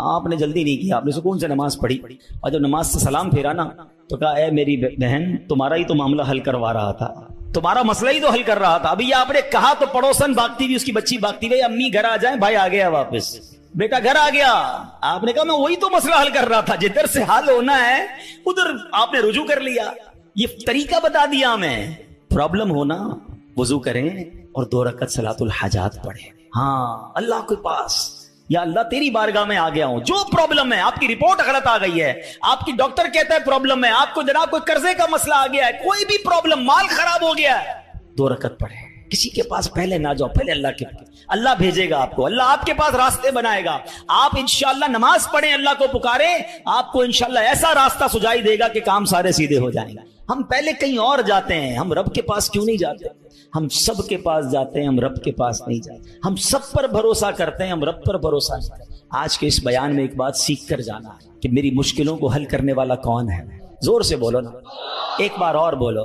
آپ نے جلدی نہیں کیا، آپ نے سکون سے نماز پڑھی، اور جب نماز سے سلام پھیرا نا تو کہا اے میری بہن تمہارا ہی تو معاملہ حل کروا رہا تھا، تمہارا مسئلہ ہی تو حل کر رہا تھا. ابھی یہ آپ نے کہا تو پڑوسن بھاگتی ہوئی، اس کی بچی بھاگتی ہوئی امی گھر آ جائیں، بھائی آ گیا واپس، بیٹا گھر آ گیا. آپ نے کہا میں وہی تو مسئلہ حل کر رہا تھا، جدھر سے حل ہونا ہے ادھر آپ نے رجوع کر لیا. یہ طریقہ بتا دیا ہمیں. پرابلم ہونا وضو کریں اور 2 رکعت صلاۃ الحاجات پڑھیں. ہاں اللہ کے پاس یا اللہ تیری بارگاہ میں آ گیا ہوں، جو پرابلم ہے، آپ کی رپورٹ غلط آ گئی ہے، آپ کی ڈاکٹر کہتا ہے پرابلم ہے، آپ کو جناب کوئی قرضے کا مسئلہ آ گیا ہے، کوئی بھی پرابلم، مال خراب ہو گیا ہے، 2 رکعت پڑھیں. کسی کے پاس پہلے نہ جاؤ، پہلے اللہ کے پاس. اللہ بھیجے گا آپ کو، اللہ آپ کے پاس راستے بنائے گا. آپ انشاءاللہ نماز پڑھیں، اللہ کو پکاریں، آپ کو انشاءاللہ ایسا راستہ سجائی دے گا کہ کام سارے سیدھے ہو جائیں گے. ہم پہلے کہیں اور جاتے ہیں، ہم رب کے پاس کیوں نہیں جاتے؟ ہم سب کے پاس جاتے ہیں، ہم رب کے پاس نہیں جاتے. ہم سب پر بھروسہ کرتے ہیں، ہم رب پر بھروسہ نہیں کرتے. آج کے اس بیان میں ایک بات سیکھ کر جانا ہے کہ میری مشکلوں کو حل کرنے والا کون ہے. زور سے بولو نا، ایک بار اور بولو.